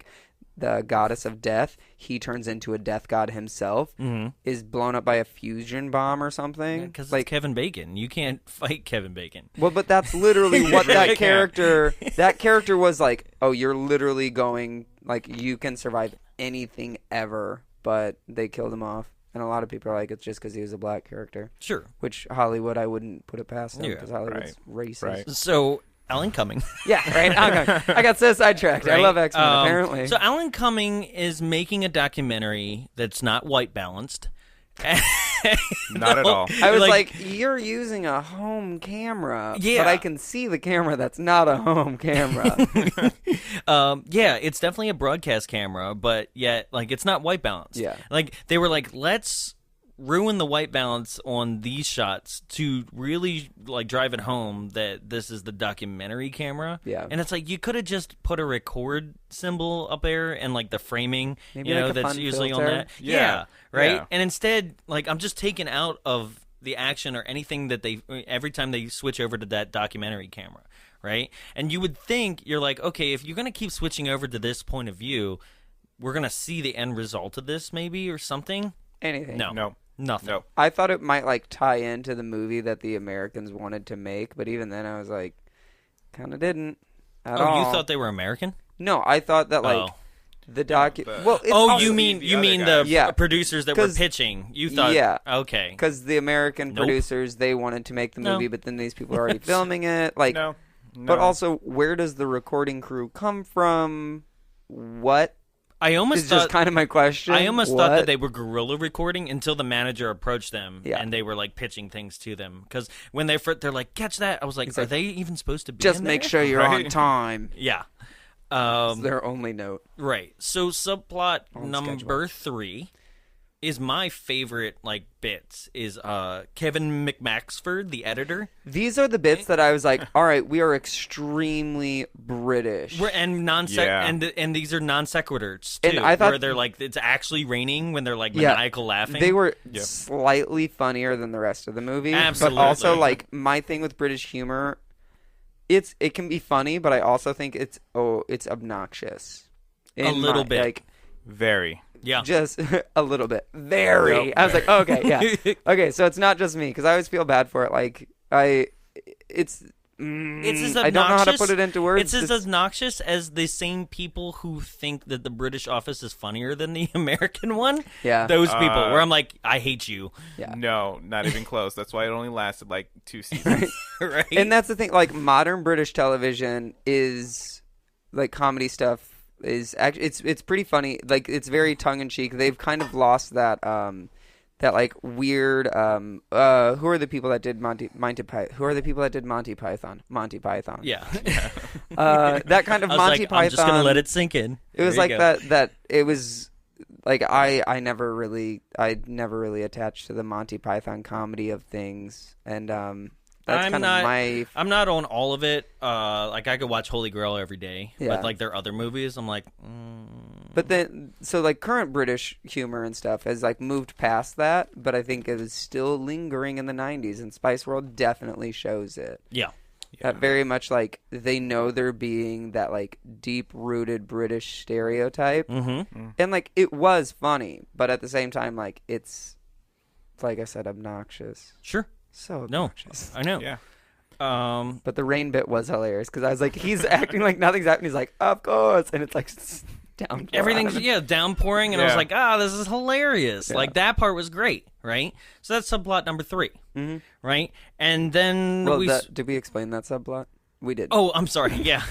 goddess of death, he turns into a death god himself, is blown up by a fusion bomb or something. Because like it's Kevin Bacon. You can't fight Kevin Bacon. well, but that's literally what that character was like. Oh, you're literally going like you can survive anything ever, but they killed him off. And a lot of people are like, it's just because he was a black character. Sure. Which Hollywood, I wouldn't put it past them Yeah, because Hollywood's racist. Right. So, Alan Cumming. Yeah, right. I got so sidetracked. I Right? love X-Men, apparently. So, Alan Cumming is making a documentary that's not white balanced. Not at all. I was like, you're using a home camera, Yeah. but I can see the camera that's not a home camera. Yeah, it's definitely a broadcast camera, but yet, like, it's not white balance. Yeah. Like, they were like, let's ruin the white balance on these shots to really, like, drive it home that this is the documentary camera. Yeah. And it's like, you could have just put a record symbol up there and, like, the framing, Maybe like a that's fun usually on filter. that. Yeah. Right? Yeah. And instead, like, I'm just taken out of the action or anything that every time they switch over to that documentary camera. Right? And you would think, you're like, okay, if you're going to keep switching over to this point of view, we're going to see the end result of this maybe or something. Anything. No. Nothing. No. I thought it might like tie into the movie that the Americans wanted to make, but even then I was like, kind of didn't at all. Oh, you thought they were American? No, I thought that like the Well, it's Oh, also- you mean the other the guys. producers that were 'Cause- pitching? You thought, yeah. okay. Because the American Nope. producers, they wanted to make the No. movie, but then these people are already filming it. Like, No. But also, where does the recording crew come from? What I almost is thought just kind of my question. I almost What? thought that they were guerrilla recording until the manager approached them Yeah. and they were like pitching things to them. Because when they're like, catch that, I was like, are they even supposed to be? Just in make there? sure you're Right. on time. Yeah. It's their only note. Right. So subplot On number 3. is my favorite like bits is Kevin McMaxford, the editor. These are the bits that I was like, all right, we are extremely British. And and these are non sequiturs too, And I thought, where they're like it's actually raining when they're like maniacal laughing. They were slightly funnier than the rest of the movie. Absolutely. But also like my thing with British humor, it can be funny, but I also think it's obnoxious. A little bit. Like Very. Yeah. Just a little bit. Very. Nope. I was like, oh, okay, yeah. Okay, so it's not just me, because I always feel bad for it. Like, it's as obnoxious. I don't know how to put it into words. It's as obnoxious as the same people who think that the British Office is funnier than the American one. Yeah. Those people, where I'm like, I hate you. Yeah. No, not even close. That's why it only lasted like 2 seasons. Right? And that's the thing. Like, modern British television is, like, comedy stuff is actually it's pretty funny. Like, it's very tongue in cheek. They've kind of lost that that like weird who are the people that did Monty Python? Monty Python. Yeah. That kind of Monty Python. I'm just gonna let it sink in. It was like that it was like I never really attached to the Monty Python comedy of things, and that's I'm not on all of it. Like I could watch Holy Grail every day, Yeah. but like their other movies, I'm like. But then, so like current British humor and stuff has like moved past that, but I think it is still lingering in the 90s, and Spice World definitely shows it. Yeah. That very much like they know they're being that like deep-rooted British stereotype, and like it was funny, but at the same time, like it's like I said, obnoxious. Sure. So obnoxious. I know. Yeah. But the rain bit was hilarious because I was like, he's acting like nothing's happening. He's like, of course, and it's like downpouring. Everything's downpouring, and I was like, this is hilarious. Yeah. Like that part was great, right? So that's subplot number 3, right? And then did we explain that subplot? We did. Oh, I'm sorry. Yeah.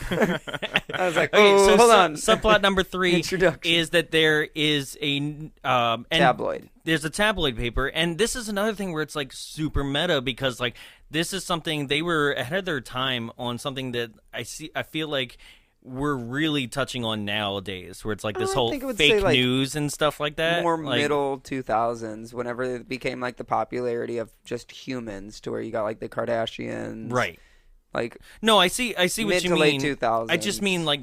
I was like, okay, so hold on. Subplot number 3 Introduction. is that there is a tabloid. There's a tabloid paper, and this is another thing where it's like super meta because like this is something they were ahead of their time on something that I feel like we're really touching on nowadays, where it's like this whole fake news and stuff like that. More like, middle 2000s, whenever it became like the popularity of just humans, to where you got like the Kardashians, right? Like no, I see what you mid to mean. Late 2000s. I just mean like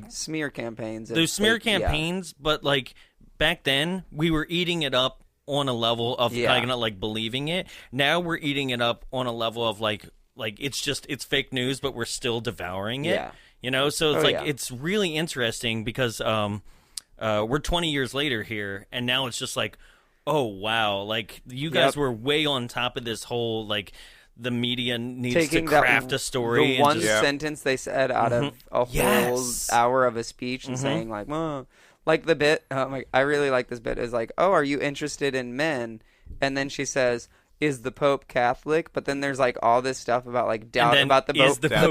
smear campaigns. Those smear campaigns, but like back then we were eating it up on a level of kind of like believing it. Now we're eating it up on a level of like it's fake news, but we're still devouring it. Yeah. You know, so it's it's really interesting because we're 20 years later here, and now it's just like, oh wow, like you guys were way on top of this whole like the media needs to craft a story. The one sentence they said out of a whole hour of a speech and saying like, well, like the bit, I really like this bit is like, oh, are you interested in men? And then she says, is the Pope Catholic? But then there's like all this stuff about like doubt about the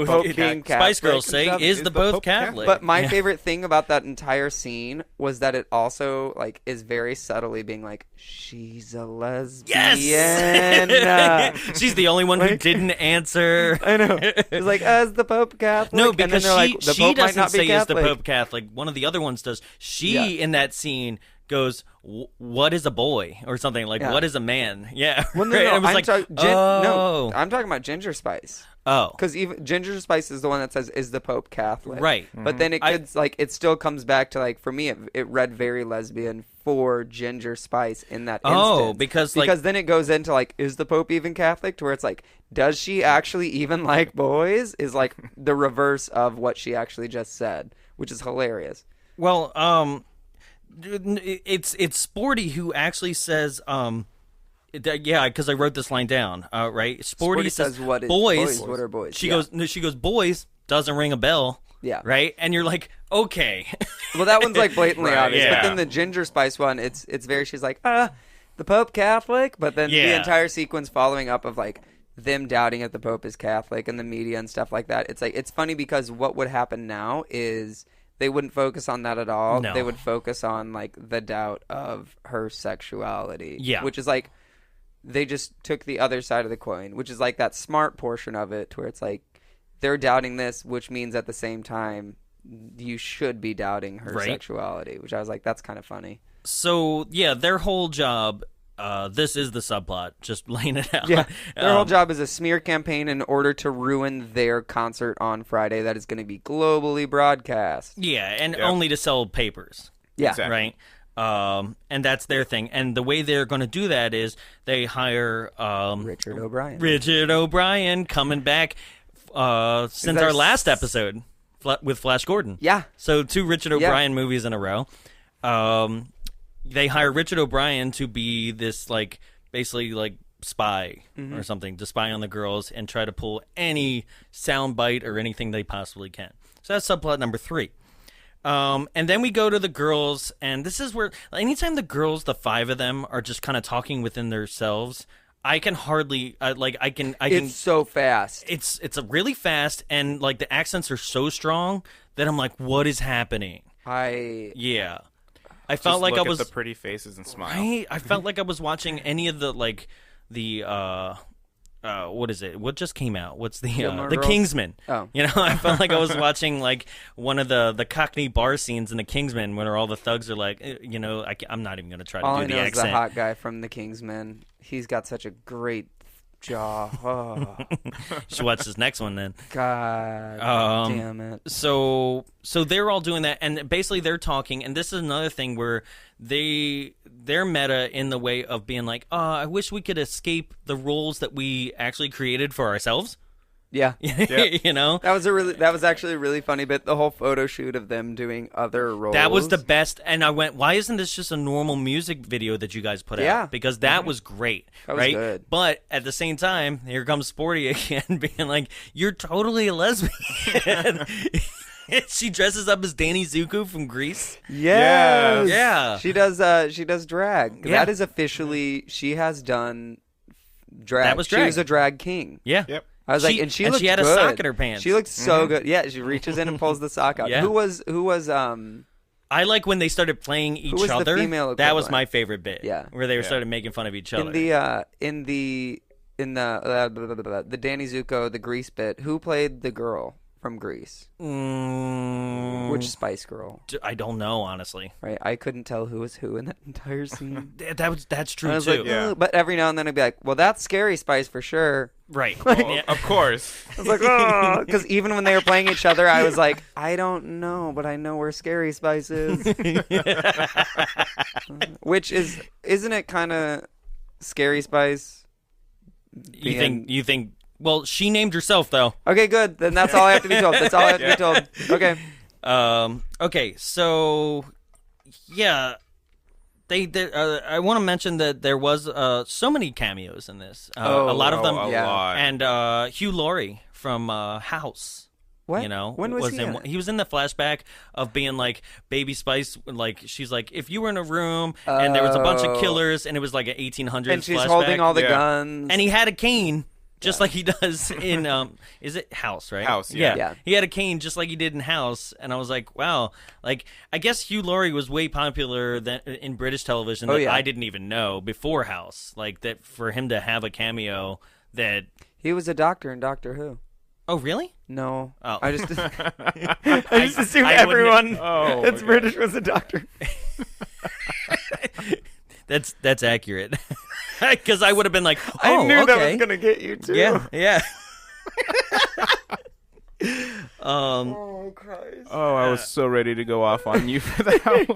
Pope being Catholic. Spice Girls say, is the Pope Catholic? But my favorite thing about that entire scene was that it also like is very subtly being like, she's a lesbian. Yes! She's the only one who didn't answer. I know. It's like, is the Pope Catholic? No, because she doesn't say is the Catholic. Pope Catholic. One of the other ones does. She in that scene goes, what is a boy? Or something like, what is a man? Yeah. Well, no, right? no, I'm talking about Ginger Spice. Oh. Because even Ginger Spice is the one that says, is the Pope Catholic? Right. But then it still comes back to like, for me, it read very lesbian for Ginger Spice in that instance. Oh, because then it goes into like, is the Pope even Catholic? To where it's like, does she actually even like boys? Is like the reverse of what she actually just said, which is hilarious. Well, it's Sporty who actually says, because I wrote this line down, right? Sporty says, what is boys? What are boys? She goes, boys doesn't ring a bell. Yeah. Right? And you're like, okay. Well, that one's like blatantly obvious. Yeah. But then the Ginger Spice one, it's very, she's like, the Pope Catholic? But then the entire sequence following up of like them doubting if the Pope is Catholic and the media and stuff like that. It's like, it's funny because what would happen now is they wouldn't focus on that at all. No. They would focus on like the doubt of her sexuality. Yeah. Which is like, they just took the other side of the coin, which is like that smart portion of it to where it's like, they're doubting this, which means at the same time, you should be doubting her sexuality, which I was like, that's kind of funny. So yeah, their whole job. This is the subplot, just laying it out. Yeah, their whole job is a smear campaign in order to ruin their concert on Friday that is going to be globally broadcast. Yeah, and only to sell papers. Yeah, Exactly. Right. And that's their thing. And the way they're going to do that is they hire Richard O'Brien. Richard O'Brien coming back since our last episode with Flash Gordon. Yeah. So 2 Richard O'Brien movies in a row. They hire Richard O'Brien to be this, like, basically, like, spy or something, to spy on the girls and try to pull any soundbite or anything they possibly can. So that's subplot number 3. And then we go to the girls, and this is where, anytime the girls, the 5 of them, are just kind of talking within themselves, I can hardly, It's so fast. It's a really fast, and, like, the accents are so strong that I'm like, what is happening? Yeah. I felt Just like look I was at the pretty faces and smile. right. I felt like I was watching any of the what is it? What just came out? What's the Girls? Kingsman? Oh. You know, I felt like I was watching like one of the Cockney bar scenes in the Kingsman, where all the thugs are like, you know, I'm not even gonna try to All do I the know is accent. the hot guy from the Kingsman. He's got such a great jaw. Oh, You should watch this next one then. God damn it. So they're all doing that, and basically they're talking, and this is another thing where they're meta in the way of being like, I wish we could escape the roles that we actually created for ourselves. Yeah. You know? That was actually a really funny bit. The whole photo shoot of them doing other roles. That was the best, and I went, why isn't this just a normal music video that you guys put Yeah. out? Because that was great, That was right? good. But at the same time, here comes Sporty again, being like, you're totally a lesbian. She dresses up as Danny Zuko from Grease. Yes. Yeah. She does drag. Yeah. That is officially, she has done drag. That was She drag. was a drag king. Yeah. Yep. I was like, and she looked she had good. a sock in her pants. She looked so good. Yeah, she reaches in and pulls the sock out. Yeah. Who was I like when they started playing each was the other. female That was equivalent? my favorite bit. Yeah. Where they started making fun of each other. in the Danny Zuko, the Grease bit? Who played the girl from Grease? Which Spice Girl? I don't know, honestly. Right, I couldn't tell who was who in that entire scene. That's true I was too. like, Yeah. but every now and then I'd be like, well, that's Scary Spice for sure. Right. Well, of course. I was like, oh, because even when they were playing each other, I was like, I don't know, but I know where Scary Spice is. Which isn't it kind of Scary Spice? You think? Well, she named herself though. Okay, good. Then that's all I have to be told. That's all I have to be told. Okay. Okay. So, yeah. I want to mention that there was so many cameos in this. A lot of them. a yeah. lot. And Hugh Laurie from House. What? You know, When was he in it? He was in the flashback of being like Baby Spice. Like she's like, if you were in a room and there was a bunch of killers and it was like an 1800s And she's flashback, holding all the Yeah. guns. and he had a cane. Just like he does in, is it House, right? House, yeah. Yeah. He had a cane just like he did in House, and I was like, wow. Like, I guess Hugh Laurie was way popular in British television that yeah. I didn't even know before House. Like, that for him to have a cameo that... He was a doctor in Doctor Who. Oh, really? No. Oh. I just assumed I everyone Oh, that's okay. British was a doctor. That's accurate. Because I would have been like, oh, I knew okay. that was going to get you, too. Yeah. Oh, Christ. Oh, I was so ready to go off on you for that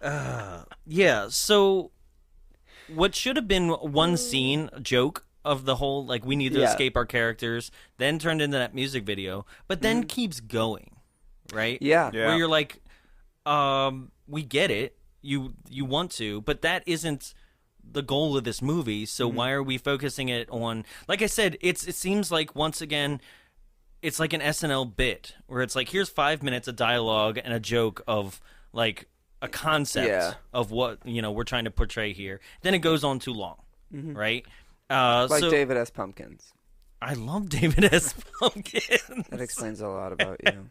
one. Yeah, so what should have been one scene, a joke of the whole, like, we need to escape our characters, then turned into that music video, but then keeps going, right? Yeah. Yeah. Where you're like, we get it, you want to, but that isn't the goal of this movie, so why are we focusing it on, like I said, it seems like, once again, it's like an SNL bit, where it's like, here's 5 minutes of dialogue and a joke of, like, a concept of what, you know, we're trying to portray here. Then it goes on too long, right? Like so, David S. Pumpkins. I love David S. Pumpkins. That explains a lot about you.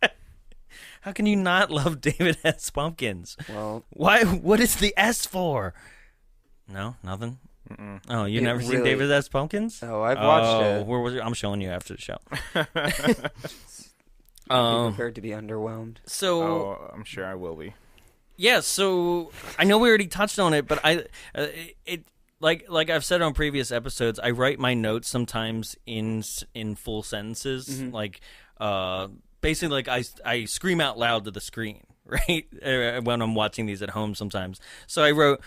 How can you not love David S. Pumpkins? Well, Why? What is the S for? No, nothing. Oh, you It never seen really- David S. Pumpkins? Oh, I've watched it. Where was it? I'm showing you after the show. Be prepared to be underwhelmed. So I'm sure I will be. Yeah, so I know we already touched on it, but like I've said on previous episodes, I write my notes sometimes in full sentences, basically like I scream out loud to the screen, right? When I'm watching these at home sometimes. So I wrote,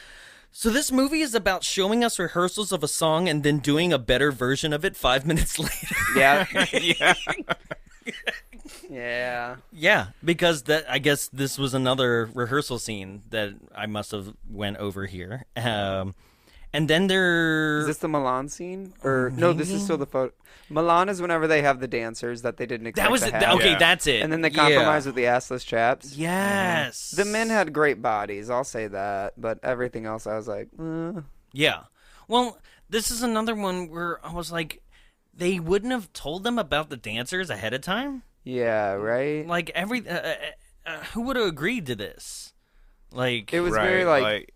so this movie is about showing us rehearsals of a song and then doing a better version of it 5 minutes later. Yeah. Yeah. Yeah. Yeah, because I guess this was another rehearsal scene that I must have went over here. And then Is this the Milan scene? Or no, this is still the photo. Milan is whenever they have the dancers that they didn't expect to have. Okay, Yeah. that's it. And then they compromise with the assless chaps. Yes. The men had great bodies, I'll say that. But everything else, I was like, Yeah. Well, this is another one where I was like, they wouldn't have told them about the dancers ahead of time? yeah, right? Like, who would have agreed to this? Like, It was Right, very like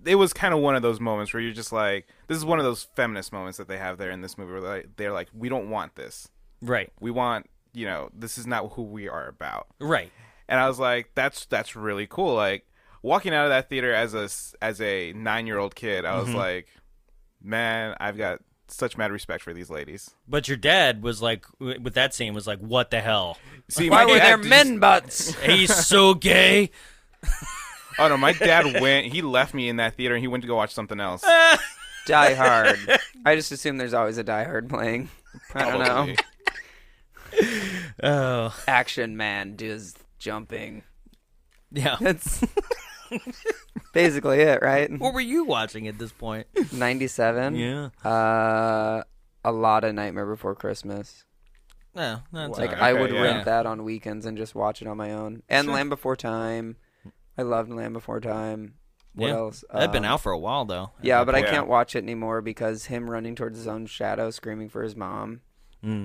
it was kind of one of those moments where you're just like, this is one of those feminist moments that they have there in this movie where they're like, we don't want this. right, We want, this is not who we are about. right. And I was like, that's really cool. Like, walking out of that theater as a 9-year-old kid, I was like, man, I've got such mad respect for these ladies. But your dad was like, with that scene, was like, what the hell? See, why my were there dad men butts? He's so gay. Oh no, my dad he left me in that theater and he went to go watch something else. Die Hard. I just assume there's always a Die Hard playing. I don't know. Probably. Oh, Action Man does jumping. yeah. That's basically it, right? What were you watching at this point? 97. Yeah. A lot of Nightmare Before Christmas. No, that's Like all right. I would yeah. rent that on weekends and just watch it on my own. And Land Before Time. I loved Land Before Time. What Yeah. else? That'd been out for a while, though. Yeah, but I Yeah. can't watch it anymore because him running towards his own shadow, screaming for his mom,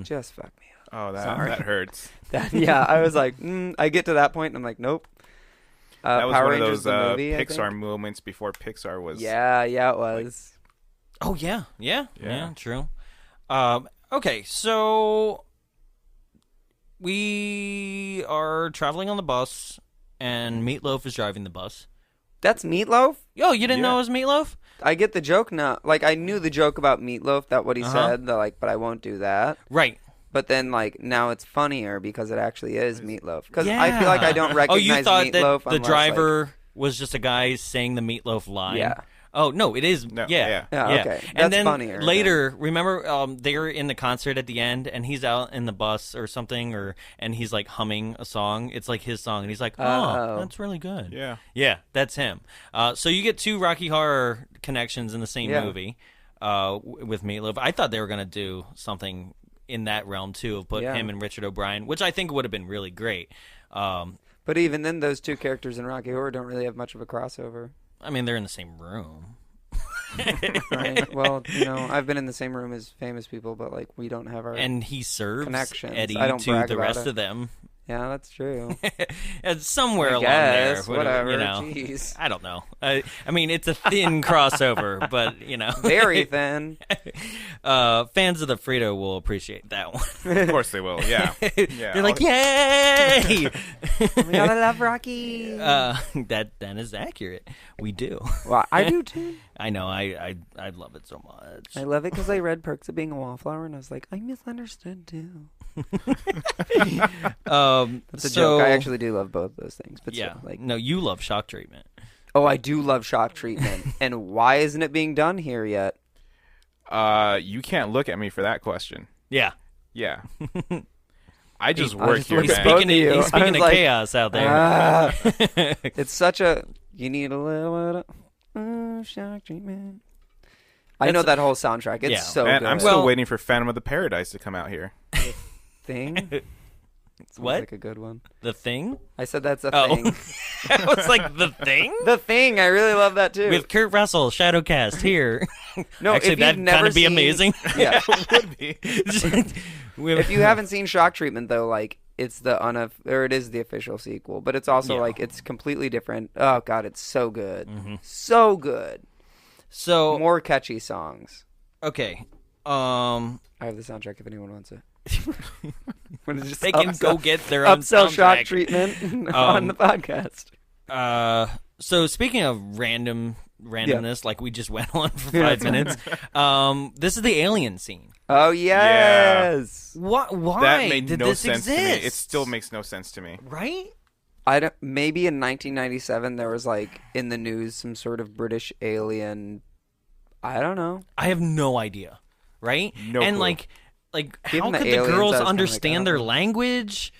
just fucked me up. Oh, that hurts. Yeah, I was like, I get to that point, and I'm like, nope. That was Power one of Rangers, those the movie, I Pixar think. moments before Pixar was. Yeah, it was. Oh, yeah. Yeah, Yeah. true. Okay, so we are traveling on the bus, and Meatloaf is driving the bus. That's Meatloaf? Yo, you didn't Yeah. know it was Meatloaf? I get the joke now. Like, I knew the joke about Meatloaf, that what he said, but I won't do that. Right. But then, like, now it's funnier because it actually is Meatloaf. Because I feel like I don't recognize you thought Meatloaf that the unless, driver was just a guy saying the Meatloaf line? Yeah. Oh, no, it is. No, yeah. yeah. Okay. And That's then funnier, later, remember they were in the concert at the end, and he's out in the bus or something, and he's like humming a song. It's like his song, and he's like, oh, that's really good. Yeah. Yeah, that's him. So you get two Rocky Horror connections in the same movie with Meatloaf. I thought they were going to do something in that realm, too, put him and Richard O'Brien, which I think would have been really great. But even then, those two characters in Rocky Horror don't really have much of a crossover. I mean, they're in the same room. Right? Well, I've been in the same room as famous people, but, like, we don't have our... And he serves connections. Eddie I don't to brag the about rest it. of them. Yeah, that's true. It's somewhere I along guess, there. whatever, Jeez. I don't know. I mean, it's a thin crossover, but, Very thin. Fans of the Frito will appreciate that one. Of course they will. Yeah. They're like, yay! We gotta love Rocky. That is accurate. We do. Well, I do, too. I know. I love it so much. I love it because I read Perks of Being a Wallflower, and I was like, I misunderstood, too. That's a joke. I actually do love both those things. But yeah. still, like, No, you love Shock Treatment. Oh, I do love Shock Treatment. And why isn't it being done here yet? You can't look at me for that question. Yeah. Yeah. I just work here, look at man. both of you. He's speaking I of was like, chaos out there. It's such a... You need a little... Shock Treatment. I know that whole soundtrack. It's so Man, good. I'm still waiting for Phantom of the Paradise to come out here. Thing? Sounds What? like a good one. The Thing? I said that's a Oh. thing. I was like, The Thing? The Thing. I really love that too. With Kurt Russell, Shadowcast here. No, Actually, if you've that'd never kind of be seen- amazing. Yeah. Would be. If you haven't seen Shock Treatment though, like it's it is the official sequel, but it's also like it's completely different. Oh god, it's so good. So good. So More catchy songs. okay. I have the soundtrack if anyone wants it. They can go get their own upsell shock soundtrack. treatment on the podcast. So speaking of randomness, like we just went on for 5 minutes, this is the alien scene. Oh, yes. Why That made did no this sense exist? to me. It still makes no sense to me. Right? Maybe in 1997 there was like in the news some sort of British alien. I don't know. I have no idea. Right? No and clue. like Even how the could the aliens, girls I was kinda understand like, their oh. language?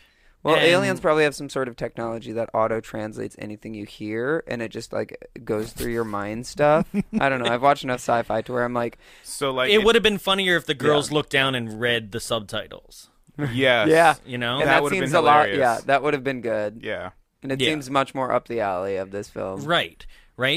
Well, And- aliens probably have some sort of technology that auto-translates anything you hear, and it just, like, goes through your mind stuff. I don't know. I've watched enough sci-fi to where I'm like... So, like... It would have been funnier if the girls looked down and read the subtitles. Yes. Yeah. You know? And That that would've seems been a lot... hilarious. Yeah, that would have been good. Yeah. And it Yeah. seems much more up the alley of this film. Right.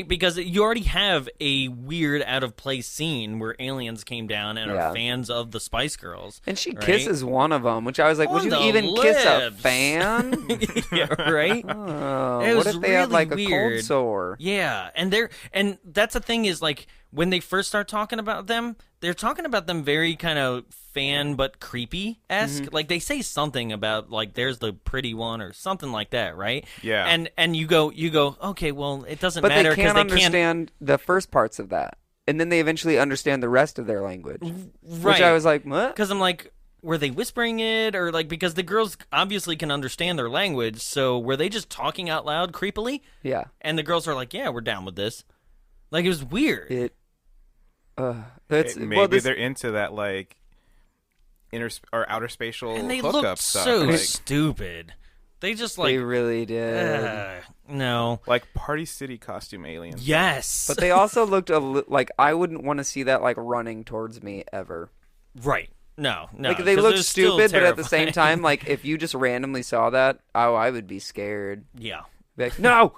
Because you already have a weird, out-of-place scene where aliens came down and are fans of the Spice Girls. And she right? kisses one of them, which I was like, would On you the even kiss a lips. fan? Yeah, right? Oh, It what was if they have, really like, a cold weird. sore? Yeah, and that's the thing is, like, when they first start talking about them, they're talking about them very kind of fan but creepy-esque. Like, they say something about, like, there's the pretty one or something like that, right? Yeah. And you go, okay, well, it doesn't But matter they because can't they can't... understand the first parts of that. And then they eventually understand the rest of their language. Right. Which I was like, what? Because I'm like, were they whispering it? Or, like, because the girls obviously can understand their language, so were they just talking out loud creepily? Yeah. And the girls are like, yeah, we're down with this. Like, it was weird. Maybe they're into that, like, or outer spatial And they hookup looked stuff. so like, stupid. They just, like... They really did. No. like Party City costume aliens. Yes. But they also looked like I wouldn't want to see that like running towards me ever. Right. No. Like they 'cause look they're still stupid, but at the same terrifying. time, like if you just randomly saw that, I would be scared. Yeah. Be like, no.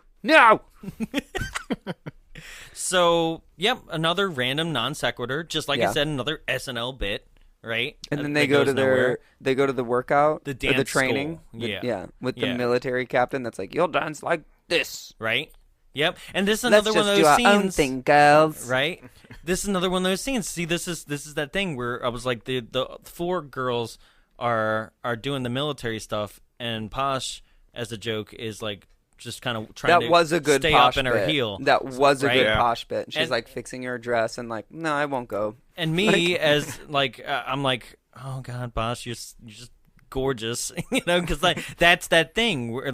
So, yep, another random non sequitur. Just like I Yeah. said, another SNL bit, right? And then That they go goes to nowhere. the workout, The or dance the training, school. Yeah. with the Yeah. military captain. That's like, you'll dance like this. Right? Yep. And this is Let's another just one of do those our own scenes. thing, girls. Right? This is another one of those scenes. See, this is that thing where I was like, the four girls are doing the military stuff, and Posh, as a joke, is like just kind of trying That to was a good stay posh up in her bit. heel. That was a right? good Yeah. posh bit. She's And- like fixing her dress and like, no, I won't go. And me, as like, I'm like, oh God, Posh, you're just gorgeous, you know, because like that's that thing where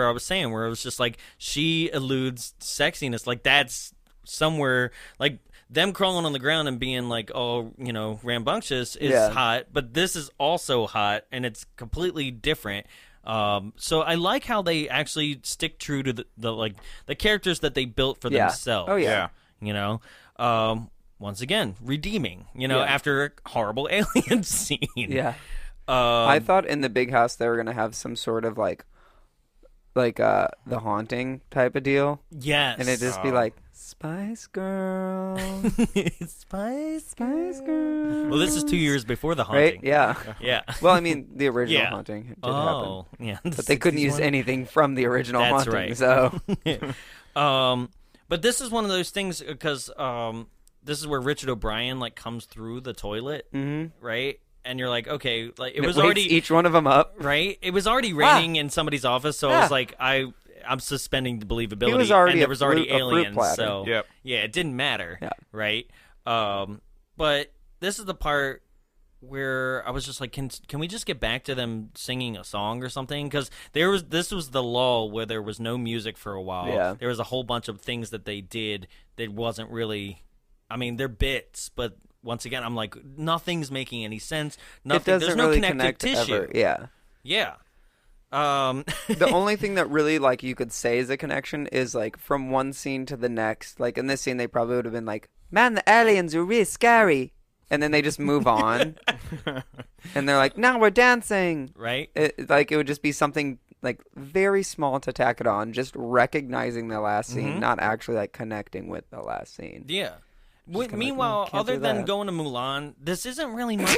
I was saying, where it was just like she eludes sexiness, like that's somewhere like. Them crawling on the ground and being like, oh, you know, rambunctious is Yeah. hot, but this is also hot, and it's completely different. So I like how they actually stick true to the characters that they built for Yeah. themselves. Oh, yeah. You know, once again, redeeming. You know, Yeah. after a horrible alien scene. Yeah. I thought in the big house they were gonna have some sort of like the haunting type of deal, Yes. and it just be like Spice Girl, Spice Girl. Well, this is 2 years before the haunting. Right? Yeah. Yeah. Well, I mean, the original Yeah. haunting did Oh, happen, yeah. but they couldn't use anything from the original That's haunting. right. So But this is one of those things because this is where Richard O'Brien like comes through the toilet, right? And you're like, okay, like it was wakes already each one of them up. right. It was already raining in somebody's office, so I Yeah. was like, I'm suspending the believability. He was already and there a was already fruit aliens, platter. so Yep. yeah, it didn't matter, Yeah. right? But this is the part where I was just like, can we just get back to them singing a song or something? Because this was the lull where there was no music for a while. Yeah. There was a whole bunch of things that they did that wasn't really. I mean, they're bits, but once again, I'm like, nothing's making any sense. Nothing. it doesn't There's no really connective connect tissue. ever. Yeah. Yeah. The only thing that really like you could say is a connection is like from one scene to the next. Like in this scene, they probably would have been like, "Man, the aliens are really scary," and then they just move on, and they're like, "Now we're dancing." Right? It would just be something like very small to tack it on, just recognizing the last scene, not actually like connecting with the last scene. Yeah. kinda like, Meanwhile, can't other do than that. going to Mulan, this isn't really much.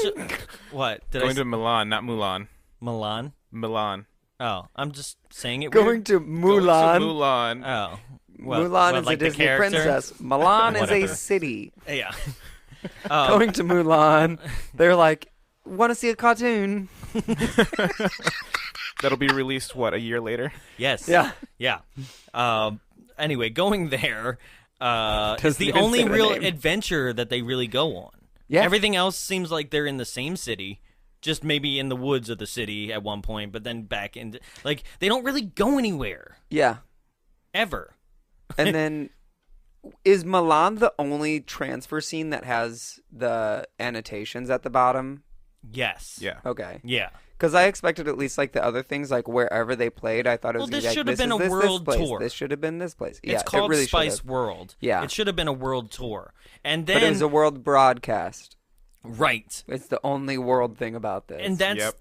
What did I Going say? to Milan, not Mulan. Milan? Milan. Oh, I'm just saying it. Going weird. to Mulan. Going to Mulan. Oh, what, Mulan what, is like a the Disney character? princess. Milan is a Whatever. city. Yeah. Going to Mulan, they're like, want to see a cartoon. That'll be released, a year later? Yes. Yeah. Yeah. Anyway, going there is the even only say the real name. adventure that they really go on. Yeah. Everything else seems like they're in the same city, just maybe in the woods of the city at one point, but then back into... Like, they don't really go anywhere. Yeah. Ever. And then, is Milan the only transfer scene that has the annotations at the bottom? Yes. Yeah. Okay. Yeah. Because I expected at least like the other things, like wherever they played, I thought it was Well, gonna this be should like, have been a this world place. tour. This should have been this place. It's Yeah, called it really Spice should've. World. Yeah. It should have been a world tour. And then... But it was a world broadcast. Right. It's the only world thing about this. And that's...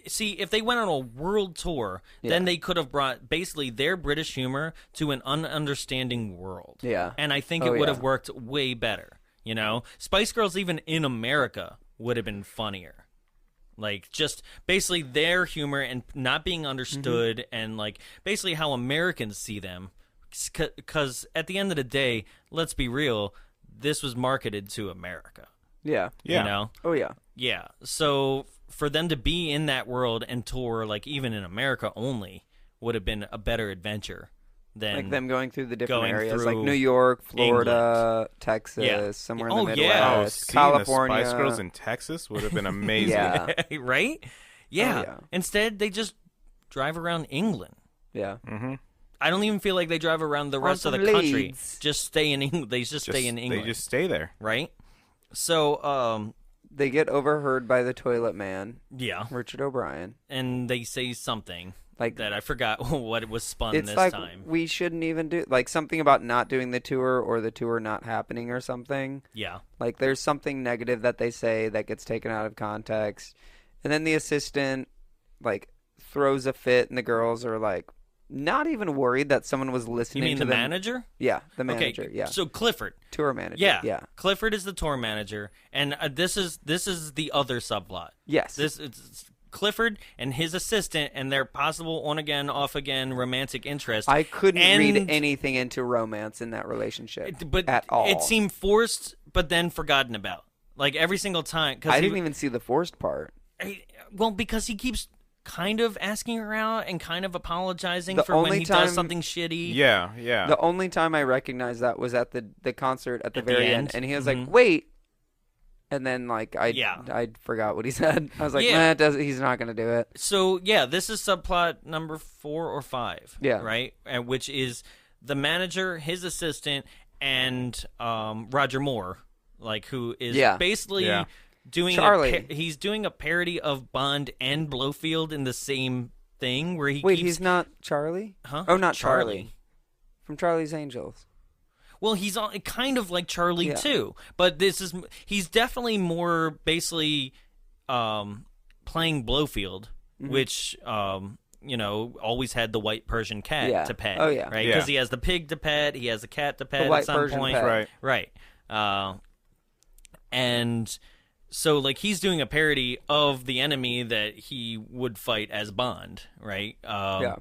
see, if they went on a world tour, then they could have brought basically their British humor to an ununderstanding world. Yeah. And I think Oh, it would yeah. have worked way better. You know? Spice Girls even in America would have been funnier. Like, just basically their humor and not being understood Mm-hmm. and, like, basically how Americans see them. Because at the end of the day, let's be real, this was marketed to America. Yeah. Yeah. You know? Oh, yeah. Yeah. So for them to be in that world and tour, like, even in America only, would have been a better adventure than... Like them going through the different going areas, like through New York, Florida, Texas, Yeah. somewhere in Oh, the yeah. Midwest, Seeing California. the Spice Girls in Texas would have been amazing. Yeah. right? Yeah. Oh, yeah. Instead, they just drive around England. Yeah. I don't even feel like they drive around the On rest of the some country. leads. Just stay in England. They just stay in England. They just stay there. right? So, They get overheard by the toilet man, yeah. Richard O'Brien. And they say something Like that I forgot what it was spun it's this like time. we shouldn't even do like something about not doing the tour or the tour not happening or something. Yeah. Like there's something negative that they say that gets taken out of context. And then the assistant like throws a fit and the girls are like not even worried that someone was listening You mean to the them. manager? Yeah, the manager, Okay, yeah. so Clifford. Tour manager. Yeah. Yeah. Clifford is the tour manager, and this is the other subplot. Yes. This it's Clifford and his assistant and their possible on again, off again romantic interest. I couldn't and, read anything into romance in that relationship but at all. it seemed forced, but then forgotten about. Like every single time, I didn't even see the forced part. Well, because he keeps kind of asking her out and kind of apologizing The for when only he time- does something shitty. Yeah, yeah. The only time I recognized that was at the concert at the At the very end? and he was Mhm. like, "Wait," and then like I Yeah. forgot what he said. I was like, Yeah. "Nah, it doesn't. He's not gonna do it." So yeah, this is subplot number 4 or 5. Yeah. Right, and which is the manager, his assistant, and Roger Moore, like who is Yeah. basically Yeah. doing Charlie. he's doing a parody of Bond and Blofeld in the same thing where he Wait, keeps, he's not Charlie? Huh? Oh, not Charlie. Charlie. From Charlie's Angels. Well, he's kind of like Charlie Yeah. too, but he's definitely more basically playing Blofeld, Mm-hmm. which always had the white Persian cat Yeah. to pet. Oh, yeah. right, Yeah. because he has the pig to pet, he has the cat to pet white at some Persian point, pet. Right. right. And so like he's doing a parody of the enemy that he would fight as Bond, right? Yeah.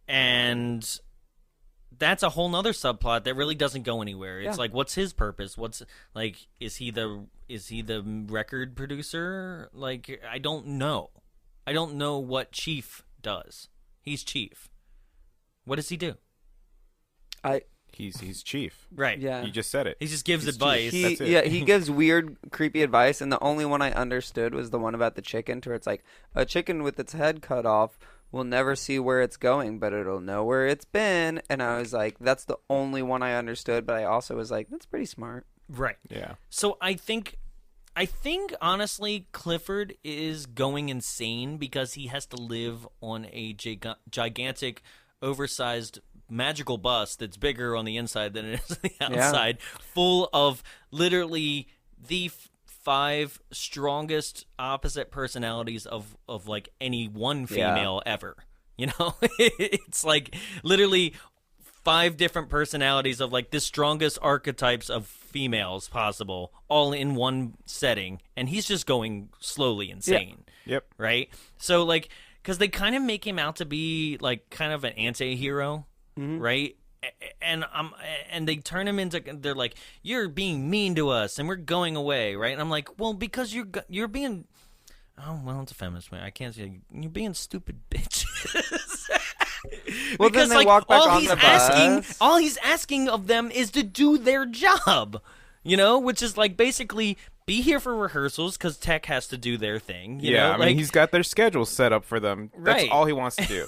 And that's a whole nother subplot that really doesn't go anywhere. It's Yeah. like, what's his purpose? What's like, is he the record producer? Like, I don't know. I don't know what Chief does. He's Chief. What does he do? He's chief. Right. Yeah. You just said it. He just gives He's advice. chief. That's it. Yeah, he gives weird, creepy advice, and the only one I understood was the one about the chicken, to where it's like, a chicken with its head cut off will never see where it's going, but it'll know where it's been. And I was like, that's the only one I understood, but I also was like, that's pretty smart. Right. Yeah. So I think honestly, Clifford is going insane because he has to live on a gigantic, oversized magical bus that's bigger on the inside than it is on the outside, full of literally the 5 strongest opposite personalities of like any one female ever. You know, it's like literally 5 different personalities of like the strongest archetypes of females possible, all in one setting, and he's just going slowly insane. Yep. Right? So like, because they kind of make him out to be like kind of an anti-hero, right? And they turn him into, they're like, you're being mean to us and we're going away, right? And I'm like, well, because you're being Oh, well, it's a feminist movie. I can't say you're being stupid bitches. Well, because, then they walk back on the bus. All he's asking of them is to do their job, which is like basically be here for rehearsals because tech has to do their thing. You know? I mean, he's got their schedule set up for them. That's all he wants to do.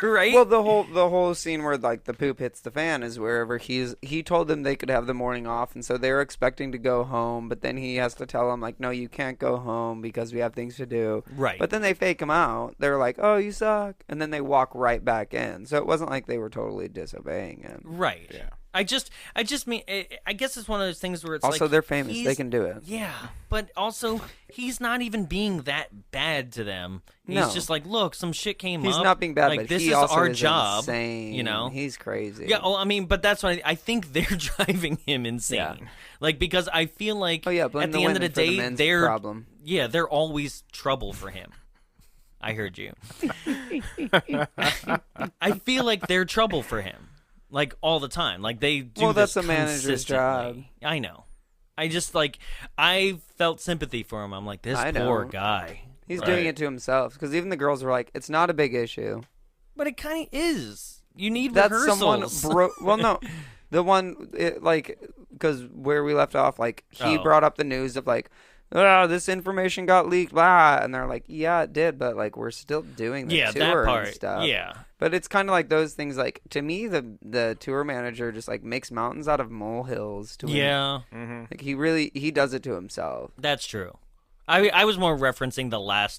Right? Well, the whole scene where like the poop hits the fan is wherever he told them they could have the morning off, and so they were expecting to go home, but then he has to tell them like, no, you can't go home because we have things to do. Right. But then they fake him out. They're like, oh, you suck, and then they walk right back in. So it wasn't like they were totally disobeying him. Right. Yeah. I just mean, I guess it's one of those things where it's also like, they're famous, they can do it. Yeah, but also he's not even being that bad to them. He's just like, look, some shit came up. He's not being bad, like, but this he is also our is job. Insane. He's crazy. Yeah, well, I mean, but that's why I think they're driving him insane. Yeah. Like, because I feel like at the end of the day, they're always trouble for him. I heard you. I feel like they're trouble for him. Like, all the time. Like, they do well, that's this a manager's job. I know. I just, like, I felt sympathy for him. I'm like, this poor guy. He's doing it to himself. Because even the girls were like, it's not a big issue. But it kind of is. You need rehearsals. Someone well, no. The one, because where we left off, like, he brought up the news of, like, this information got leaked, blah. And they're like, yeah, it did, but, like, we're still doing the tour that part. and stuff. Yeah. But it's kind of like those things, like, to me, the tour manager just, like, makes mountains out of molehills to him. Yeah. Mm-hmm. Like, he does it to himself. That's true. I was more referencing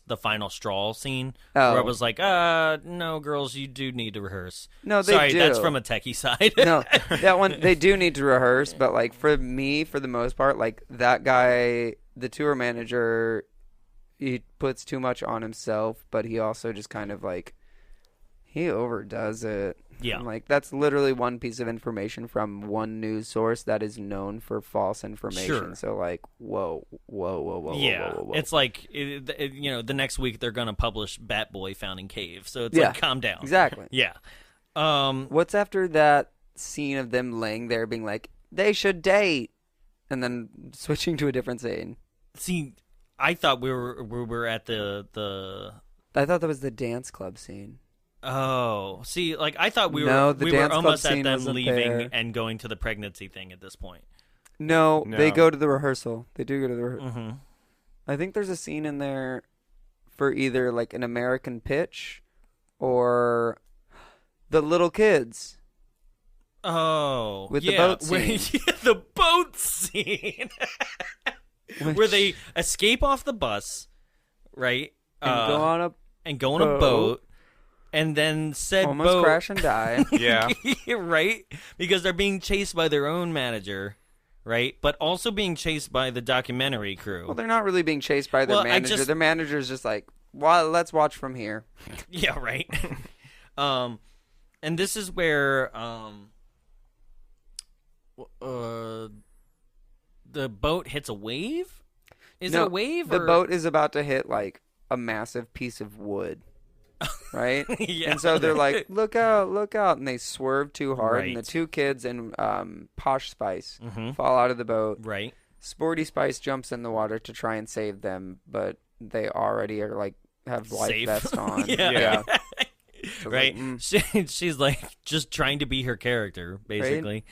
the final straw scene where it was like, no, girls, you do need to rehearse. No, they Sorry, do. that's from a techie side. No, that one, they do need to rehearse, but, like, for me, for the most part, like, that guy, the tour manager, he puts too much on himself, but he also just kind of, like, he overdoes it. Yeah. And, like, that's literally one piece of information from one news source that is known for false information. Sure. So, like, whoa. Yeah. Whoa. It's like, the next week they're going to publish Bat Boy found in cave. So it's like, calm down. Exactly. Yeah. What's after that scene of them laying there being like, they should date, and then switching to a different scene? See, I thought we were at the... I thought that was the dance club scene. Oh, see, like I thought we were almost at them leaving and going to the pregnancy thing at this point. No, they go to the rehearsal. They do go to the rehearsal. Mm-hmm. I think there's a scene in there for either like an American Pitch or the little kids. Oh, with the boat scene. The boat scene. Where they escape off the bus, right? And go on a boat. And then said almost boat crash and die. Yeah. Right? Because they're being chased by their own manager, right? But also being chased by the documentary crew. Well, they're not really being chased by their manager. Their manager's just like, well, let's watch from here. Yeah, right. And this is where the boat hits a wave? Is it a wave? The boat is about to hit like a massive piece of wood. Right? Yeah. And so they're like, look out, and they swerve too hard, Right. and the two kids and Posh Spice fall out of the boat. Right. Sporty Spice jumps in the water to try and save them, but they already are like have life Safe. vest on. Yeah. So right. like, She's like just trying to be her character, basically. Right.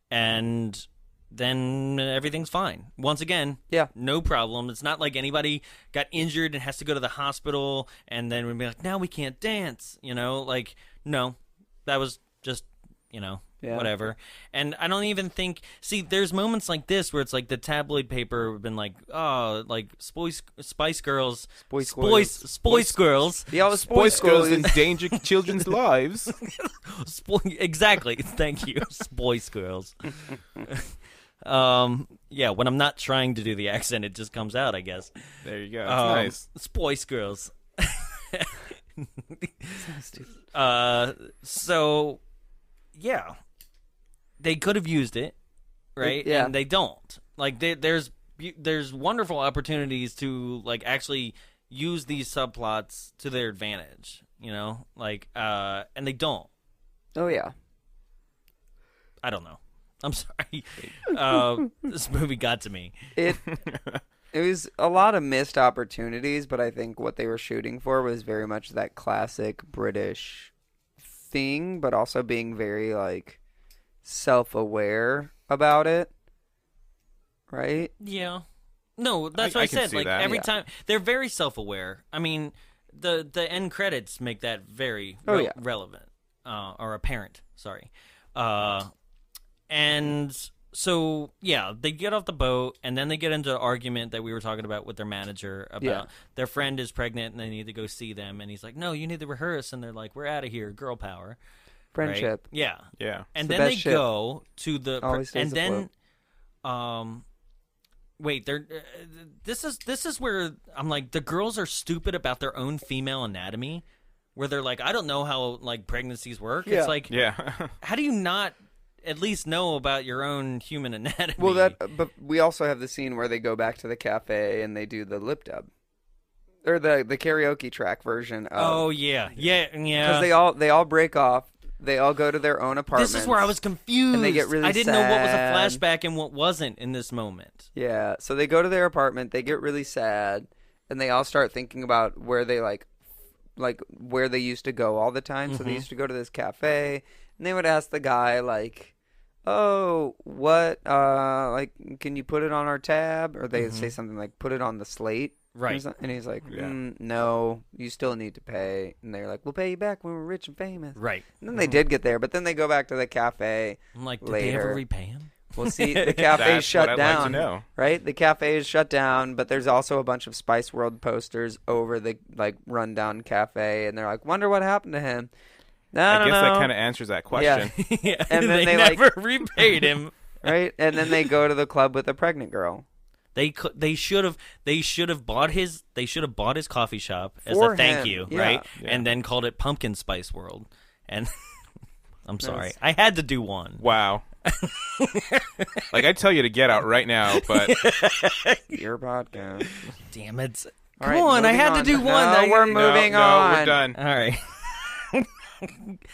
And then everything's fine. Once again, no problem. It's not like anybody got injured and has to go to the hospital and then we'd be like, now we can't dance, like, no, that was just, whatever. And I don't even think, there's moments like this where it's like the tabloid paper have been like, oh, like Spice Girls. Spice Girls. Yeah, Spice Girls endanger children's lives. Exactly. Thank you. Spice Girls. When I'm not trying to do the accent, it just comes out, I guess. There you go. That's nice. Spice Girls. They could have used it, right? Yeah. And they don't. Like, there's wonderful opportunities to, like, actually use these subplots to their advantage, and they don't. Oh, yeah. I don't know. I'm sorry. This movie got to me. It was a lot of missed opportunities, but I think what they were shooting for was very much that classic British thing, but also being very, like, self-aware about it. Right? Yeah. No, that's what I said. Like, every time... They're very self-aware. I mean, the end credits make that very relevant. Or apparent, sorry. And... So, yeah, they get off the boat, and then they get into an argument that we were talking about with their manager about their friend is pregnant, and they need to go see them. And he's like, no, you need to rehearse. And they're like, we're out of here, girl power. Friendship. Right? Yeah. Yeah. And then they go to the... and then... Wait, this is where I'm like, the girls are stupid about their own female anatomy, where they're like, I don't know how, like, pregnancies work. Yeah. It's like, how do you not... at least know about your own human anatomy. Well, but we also have the scene where they go back to the cafe and they do the lip dub, or the karaoke track version. Oh yeah. Because they all break off. They all go to their own apartments. This is where I was confused. And they get really I didn't know what was a flashback and what wasn't in this moment. Yeah. So they go to their apartment. They get really sad, and they all start thinking about where they like where they used to go all the time. So they used to go to this cafe, and they would ask the guy like, oh, what, like, can you put it on our tab? Or they say something like, put it on the slate. Right. And he's like, no, you still need to pay. And they're like, we'll pay you back when we're rich and famous. Right. And then they did get there, but then they go back to the cafe. I'm like, did later. they ever repay him? Well, see, the cafe is shut down. That's what I'd like to know. Right? The cafe is shut down, but there's also a bunch of Spice World posters over the, like, rundown cafe. And they're like, wonder what happened to him. I guess that kind of answers that question. Yeah. And then they never repaid him. Right? And then they go to the club with a pregnant girl. They should have bought his coffee shop as For a thank him. you, Yeah. right? Yeah. And then called it Pumpkin Spice World. And I'm sorry. I had to do one. Wow. Like, I'd tell you to get out right now, but Your podcast. Damn it. All Come right, on, I moving had on. to do one. No, we're moving on. We're done. All right.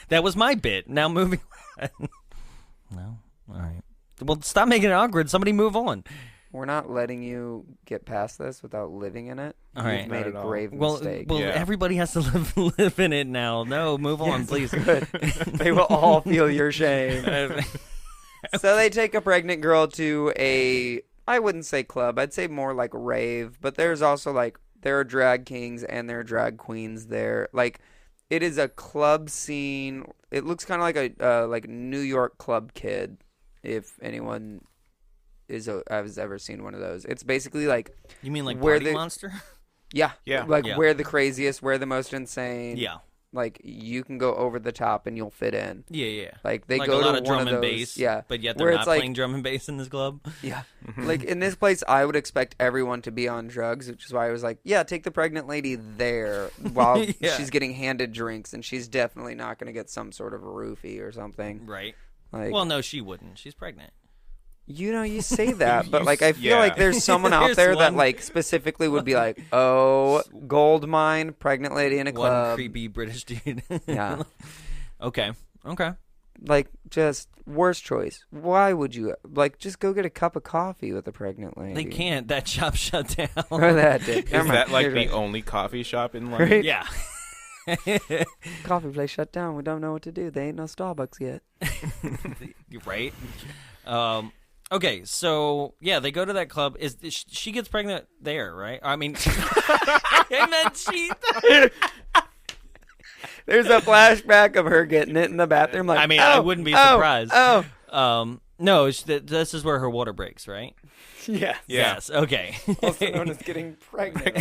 That was my bit. Now moving on. No? All right. Well, stop making it awkward. Somebody move on. We're not letting you get past this without living in it. All You've right. made a Not at all. grave Well, mistake. everybody has to live in it now. No, move on, please. Good. They will all feel your shame. So they take a pregnant girl to I wouldn't say club, I'd say more like rave, but there's also like, there are drag kings and there are drag queens there. Like, it is a club scene. It looks kind of like a like New York Club Kid, if anyone has ever seen one of those. It's basically like, You mean like where Party Monster? yeah, Yeah. like Yeah. we're the craziest, we're the most insane. Yeah. Like, you can go over the top and you'll fit in. Yeah. Like, they like go a lot to of drum one and of those, bass. yeah, But yet where they're it's not like- playing drum and bass in this club. Yeah. Like, in this place, I would expect everyone to be on drugs, which is why I was like, yeah, take the pregnant lady there while Yeah. she's getting handed drinks, and she's definitely not going to get some sort of a roofie or something. Right. Like, Well, no, she wouldn't. She's pregnant. you say that, but, like, I feel like there's someone out There's there that, one- like, specifically would be like, oh, gold mine, pregnant lady in a One club. creepy British dude. Yeah. Okay. Like, just worst choice. Why would you, like, just go get a cup of coffee with a pregnant lady? They can't. That shop shut down. Or that did. Is Never mind. that like You're the right. only coffee shop in London? Right? Yeah. Coffee place shut down. We don't know what to do. They ain't no Starbucks yet. You're right. Okay, so yeah, they go to that club. She gets pregnant there, right? I mean, I meant she. There's a flashback of her getting it in the bathroom. Like, I mean, I wouldn't be surprised. Oh, No, this is where her water breaks, right? yes. Yeah. Yes. Okay. Also known as getting pregnant.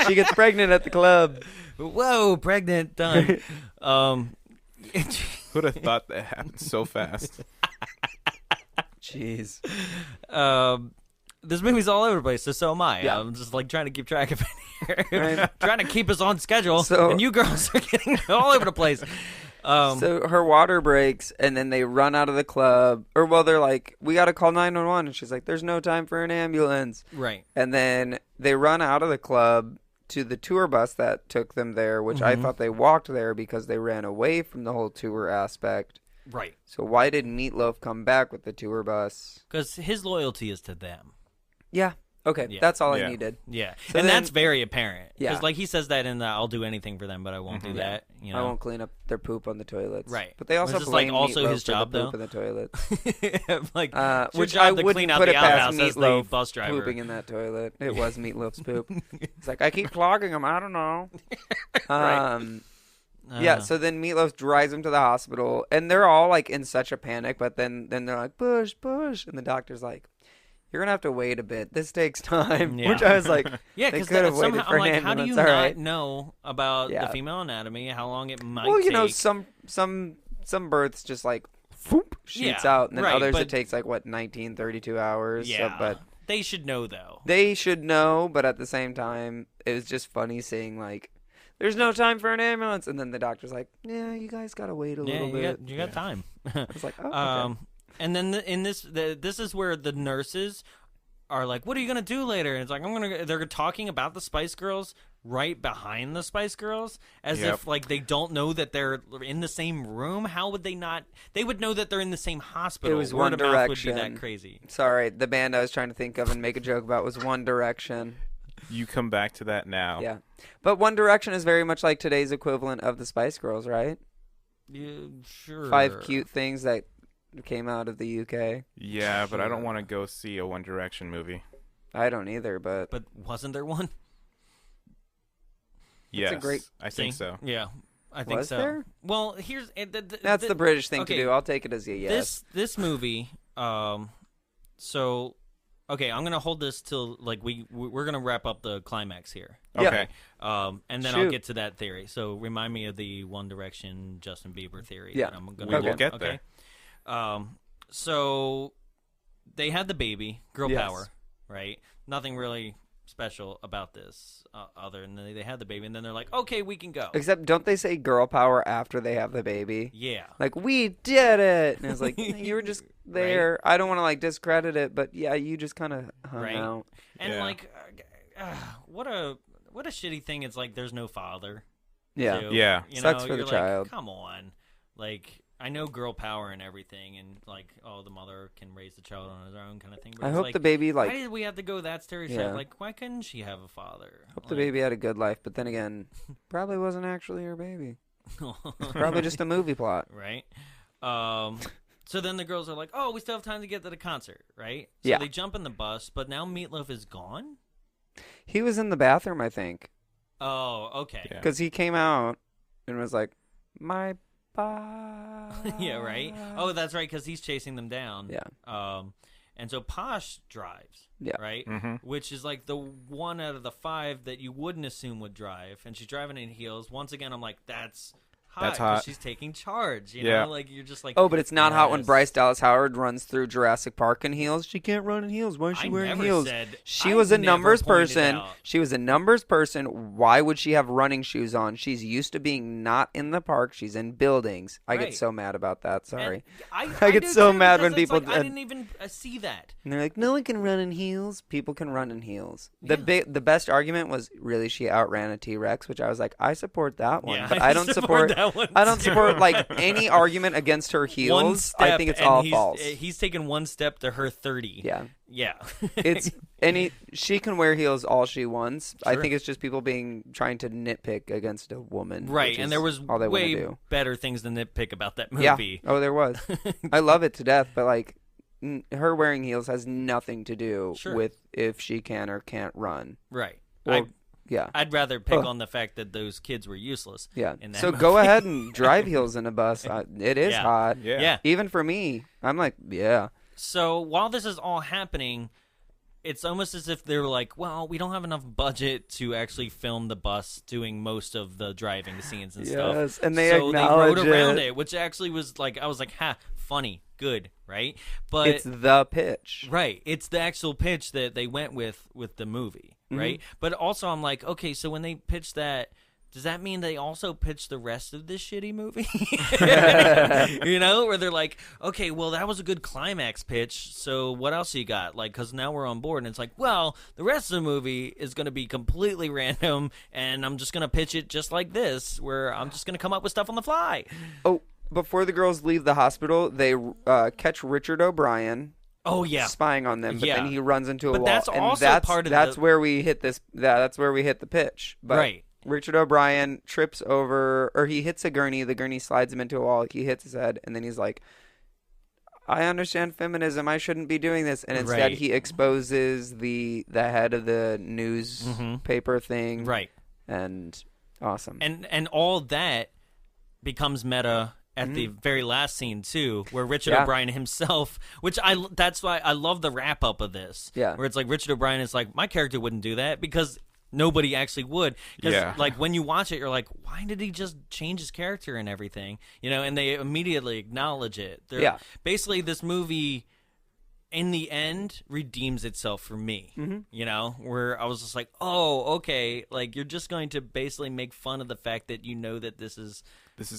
She gets pregnant at the club. Whoa, pregnant, done. Who'd have thought that happened so fast? Jeez. This movie's all over the place, so am I. Yeah. I'm just like trying to keep track of it here. Right. Trying to keep us on schedule, So- and you girls are getting all over the place. So her water breaks, and then they run out of the club. Or, well, they're like, we got to call 911. And she's like, there's no time for an ambulance. Right. And then they run out of the club to the tour bus that took them there, which I thought they walked there because they ran away from the whole tour aspect. Right. So why did Meatloaf come back with the tour bus? Because his loyalty is to them. Yeah, Okay, Yeah. that's all I Yeah. needed. Yeah, So and then- that's very apparent. Yeah. Because, like, he says that in the I'll do anything for them, but I won't do that. You know? I won't clean up their poop on the toilets. Right. But they also Which is, like, blame also Meatloaf his for job, the poop though. in the toilets. like, it's your Which job I to wouldn't clean out put the it past outhouse as the Meatloaf bus driver. pooping in that toilet. It was Meatloaf's poop. It's like, I keep clogging them. I don't know. Yeah, so then Meatloaf drives him to the hospital, and they're all, like, in such a panic, but then they're like, push, push, and the doctor's like, you're going to have to wait a bit. This takes time, Yeah. which I was like, Yeah, they because could have waited somehow for I'm an like, how do you ambulance. All not right. know about Yeah. the female anatomy? How long it might Well, you take? know, some births just, like, whoop, shoots Yeah, out, and then right, others but- it takes, like, 19, 32 hours. Yeah, So, but they should know though. they should know, but at the same time, it was just funny seeing, like, there's no time for an ambulance, and then the doctor's like, yeah, you guys got to wait a little bit. You got time. I was like, oh, okay. And then this is where the nurses are like, "What are you gonna do later?" And it's like, They're talking about the Spice Girls right behind the Spice Girls, as if like they don't know that they're in the same room. How would they not? They would know that they're in the same hospital. It was Word One of mouth would be Direction. that crazy. Sorry, the band I was trying to think of and make a joke about was One Direction. You come back to that now. Yeah. But One Direction is very much like today's equivalent of the Spice Girls, right? Yeah, sure. 5 cute things that came out of the UK. Yeah, but I don't want to go see a One Direction movie. I don't either, but But wasn't there one? Yes, a great I think See? so. Yeah, I think Was so. there? Well, here's that's the British thing okay, to do. I'll take it as a yes. This movie, so okay, I'm gonna hold this till like we're gonna wrap up the climax here. Okay. And then I'll get to that theory. So remind me of the One Direction Justin Bieber theory. Yeah. that I'm gonna We'll get there. So they had the baby, girl Yes. power, right? Nothing really special about this other than they had the baby, and then they're like, okay, we can go. Except, don't they say girl power after they have the baby? Yeah. Like, we did it! And it's like, you were just there. I don't want to, like, discredit it, but yeah, you just kind of hung out. And Yeah. like, what a shitty thing. It's like there's no father. Yeah. too. Yeah. You Sucks know, for the you're like, child. Come on, like I know girl power and everything, and like, oh, the mother can raise the child on his own kind of thing. But I it's hope like, the baby, why like, did we have to go that stereotype? Yeah. Like, why couldn't she have a father? hope the baby had a good life, but then again, probably wasn't actually her baby. Probably just a movie plot. Right. So then the girls are like, oh, we still have time to get to the concert, right? So Yeah. they jump in the bus, but now Meatloaf is gone. He was in the bathroom, I think, Oh, okay. Yeah. because he came out and was like, my bye. Yeah, right. Oh, that's right, because he's chasing them down. Yeah. And so Posh drives. Yeah. Right. Mm-hmm. Which is like the one out of the 5 that you wouldn't assume would drive, and she's driving in heels. Once again, I'm like, that's hot. That's 'cause hot. She's taking charge. You Yeah. know, like you're just like. Oh, but it's not hot when yes. Bryce Dallas Howard runs through Jurassic Park in heels. She can't run in heels. Why is she I wearing never heels? said- She I was a never numbers pointed person. out. She was a numbers person. Why would she have running shoes on? She's used to being not in the park. She's in buildings. I Right. get so mad about that. And Sorry. I get do so too, mad because when it's people- like, I didn't even see that. And they're like, no one can run in heels. People can run in heels. The best argument was really she outran a T-Rex, which I was like, I support that one, Yeah, but I I don't support support. that one I don't too. support like any argument against her One heels. step, I think it's and all he's, false. He's taken one step to her 30. Yeah. Yeah. It's she can wear heels all she wants. I Sure. think it's just people trying to nitpick against a woman. Right, which and is there was all they wanna way do. better things to nitpick about that Yeah. movie. Oh, there was. I love it to death, but like her wearing heels has nothing to do Sure. with if she can or can't run. Right. Well, yeah. I'd rather pick Ugh. on the fact that those kids were useless. Yeah. in that So movie. go ahead and drive heels in a bus. It is Yeah. hot. Yeah. Yeah. Even for me, I'm like, yeah. So while this is all happening, it's almost as if they're like, well, we don't have enough budget to actually film the bus doing most of the driving scenes and stuff. Yes, and they so acknowledge they wrote around it. it, which actually was like, I was like, ha, funny, good, right? But It's the pitch. right, it's the actual pitch that they went with the movie, right? But also, I'm like, okay, so when they pitched that, does that mean they also pitched the rest of this shitty movie? You know, where they're like, okay, well, that was a good climax pitch, so what else you got? Like, because now we're on board, and it's like, well, the rest of the movie is going to be completely random, and I'm just going to pitch it just like this, where I'm just going to come up with stuff on the fly. Oh, before the girls leave the hospital, they catch Richard O'Brien, Oh yeah, spying on them. But then he runs into a wall. That's and also part of that's where we hit this. That's where we hit the pitch. But right. Richard O'Brien trips over, or he hits a gurney. The gurney slides him into a wall. He hits his head, and then he's like, I understand feminism. I shouldn't be doing this. And instead he exposes the head of the newspaper thing. Right. And awesome. And all that becomes meta at the very last scene too, where Richard O'Brien himself, that's why I love the wrap up of this. Yeah. Where it's like Richard O'Brien is like, my character wouldn't do that because nobody actually would. Because like when you watch it, you're like, why did he just change his character and everything? You know, and they immediately acknowledge it. Basically, this movie, in the end, redeems itself for me. You know, where I was just like, oh, okay, like you're just going to basically make fun of the fact that you know that this is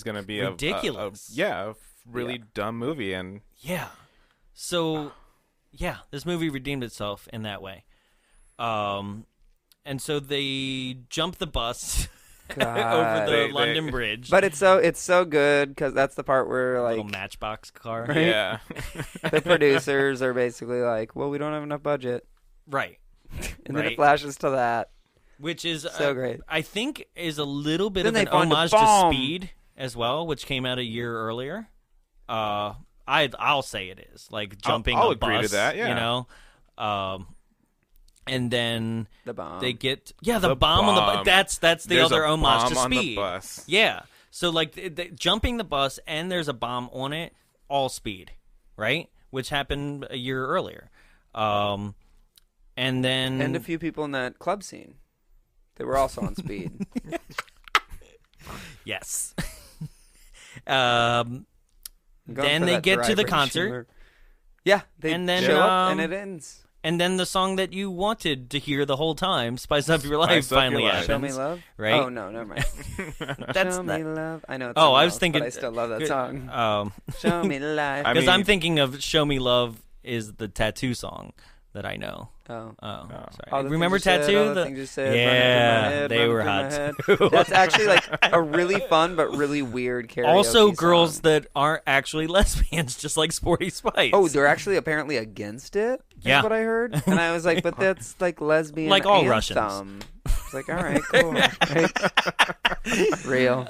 going to be ridiculous. A really dumb movie, and so this movie redeemed itself in that way. And so they jump the bus over the London Bridge. But it's so good because that's the part where like little Matchbox car. Right? Yeah. The producers are basically like, well, we don't have enough budget. Right. And then it flashes to that. Which is so great. I think is a little bit then of an homage to Speed as well, which came out a year earlier. I'll say it is. Like jumping I'll a bus. agree to that, yeah. You know? And then the bomb. They get the bomb on the bus. That's the other homage to Speed. On the bus. Yeah. So like jumping the bus and there's a bomb on it, all Speed, right? Which happened a year earlier. And then a few people in that club scene. They were also on Speed. Yes. Then they get to the concert. Humor. Yeah, they show up and it ends. And then the song that you wanted to hear the whole time, Spice Up Your Life, finally happens. Show Me Love? Right? Oh, no, never mind. That's Show Me Love. I know it's I was thinking... but I still love that song. Show Me Life. Because I'm thinking of Show Me Love is the Tattoo song that I know. Oh. Sorry. Remember Tattoo? They were hot too. That's actually like a really fun but really weird karaoke Also, girls song. that aren't actually lesbians, just like Sporty Spice. Oh, they're actually apparently against it? That's what I heard. And I was like, but that's like lesbian like all anthem. Russians. It's like, all right, cool. Real.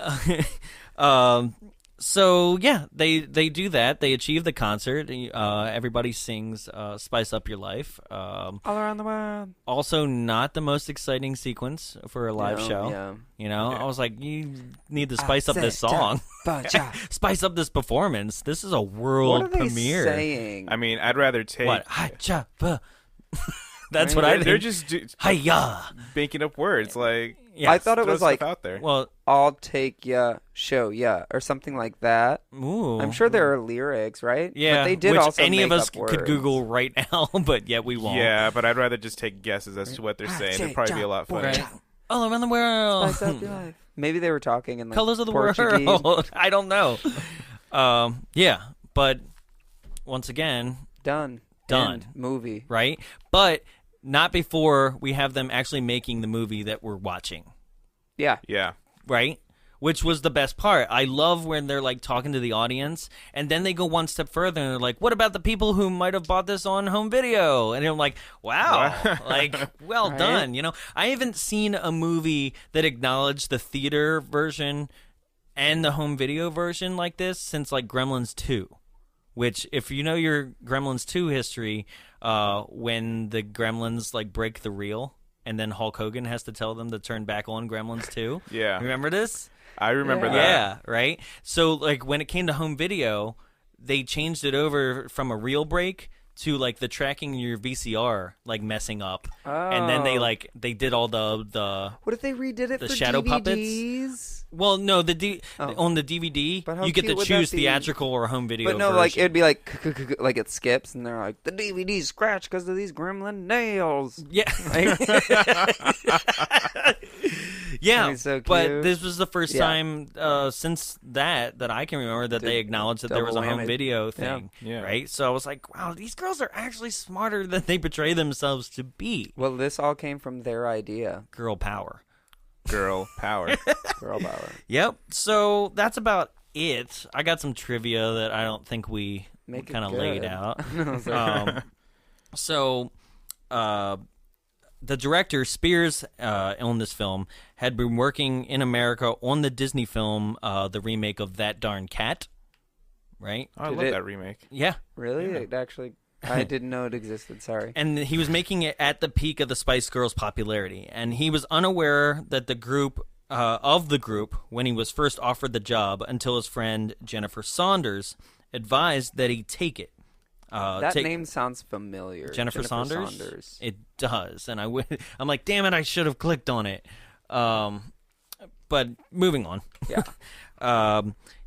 So yeah, they do that. They achieve the concert. Everybody sings "Spice Up Your Life." All around the world. Also, not the most exciting sequence for a live show. Yeah. You know, I was like, you need to spice up this song, spice up this performance. This is a world premiere. What are they saying? I mean, I'd rather take what? That's what I think. They're just making up words like. Yeah, I thought it was like, out there. Well, I'll take ya, show ya, or something like that. Ooh. I'm sure there are lyrics, right? Yeah, but they did which also any make of us up words. could Google right now, but yet we won't. Yeah, but I'd rather just take guesses as to what they're saying. It'd probably be a lot funnier. Right. All around the world. Spice up your life. Maybe they were talking in like Colors of the Portuguese. World. I don't know. Yeah, but once again, done. End. Movie. Right? But not before we have them actually making the movie that we're watching. Yeah. Yeah. Right? Which was the best part. I love when they're like talking to the audience and then they go one step further and they're like, what about the people who might have bought this on home video? And I'm like, wow, like, well done. You know, I haven't seen a movie that acknowledged the theater version and the home video version like this since like Gremlins 2. Which, if you know your Gremlins 2 history, when the Gremlins like break the reel, and then Hulk Hogan has to tell them to turn back on Gremlins 2. Yeah. Remember this? I remember that. Yeah, right? So, like, when it came to home video, they changed it over from a reel break to, like, the tracking your VCR, like, messing up. Oh. And then they did all the what if they redid it the for shadow DVDs? Puppets? Well, no, on the DVD, you get to choose theatrical or home video But no, version. like, it'd be like it skips, and they're like, the DVD's scratched because of these gremlin nails. Yeah. Yeah, so but this was the first time since that I can remember that they acknowledged that there was a home video thing, right? So I was like, wow, these girls are actually smarter than they portray themselves to be. Well, this all came from their idea. Girl power. Girl power. Girl power. Yep. So that's about it. I got some trivia that I don't think we kind of laid out. The director, Spears, on this film, had been working in America on the Disney film, the remake of That Darn Cat, right? Oh, I love that remake. Yeah. Really? Yeah. It actually... I didn't know it existed, sorry. And he was making it at the peak of the Spice Girls' popularity, and he was unaware that the group, when he was first offered the job, until his friend Jennifer Saunders advised that he take it. That name sounds familiar. Jennifer Saunders? It does, and I'm like, damn it, I should have clicked on it. But moving on. Yeah.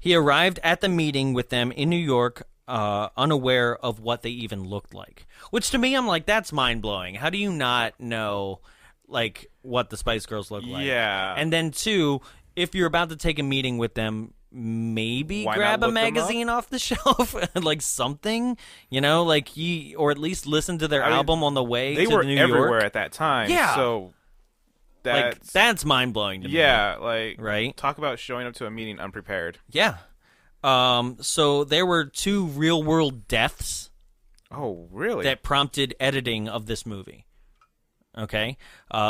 He arrived at the meeting with them in New York, unaware of what they even looked like. Which to me, I'm like, that's mind-blowing. How do you not know, like, what the Spice Girls look like? Yeah. And then, two, if you're about to take a meeting with them, maybe Why grab not a look them magazine off the shelf, like something, like or at least listen to their album on the way to New York. They were everywhere at that time. Yeah. So that's mind-blowing to me. Yeah, like, right? Talk about showing up to a meeting unprepared. Yeah. So there were 2 real-world deaths. Oh, really? That prompted editing of this movie. Okay?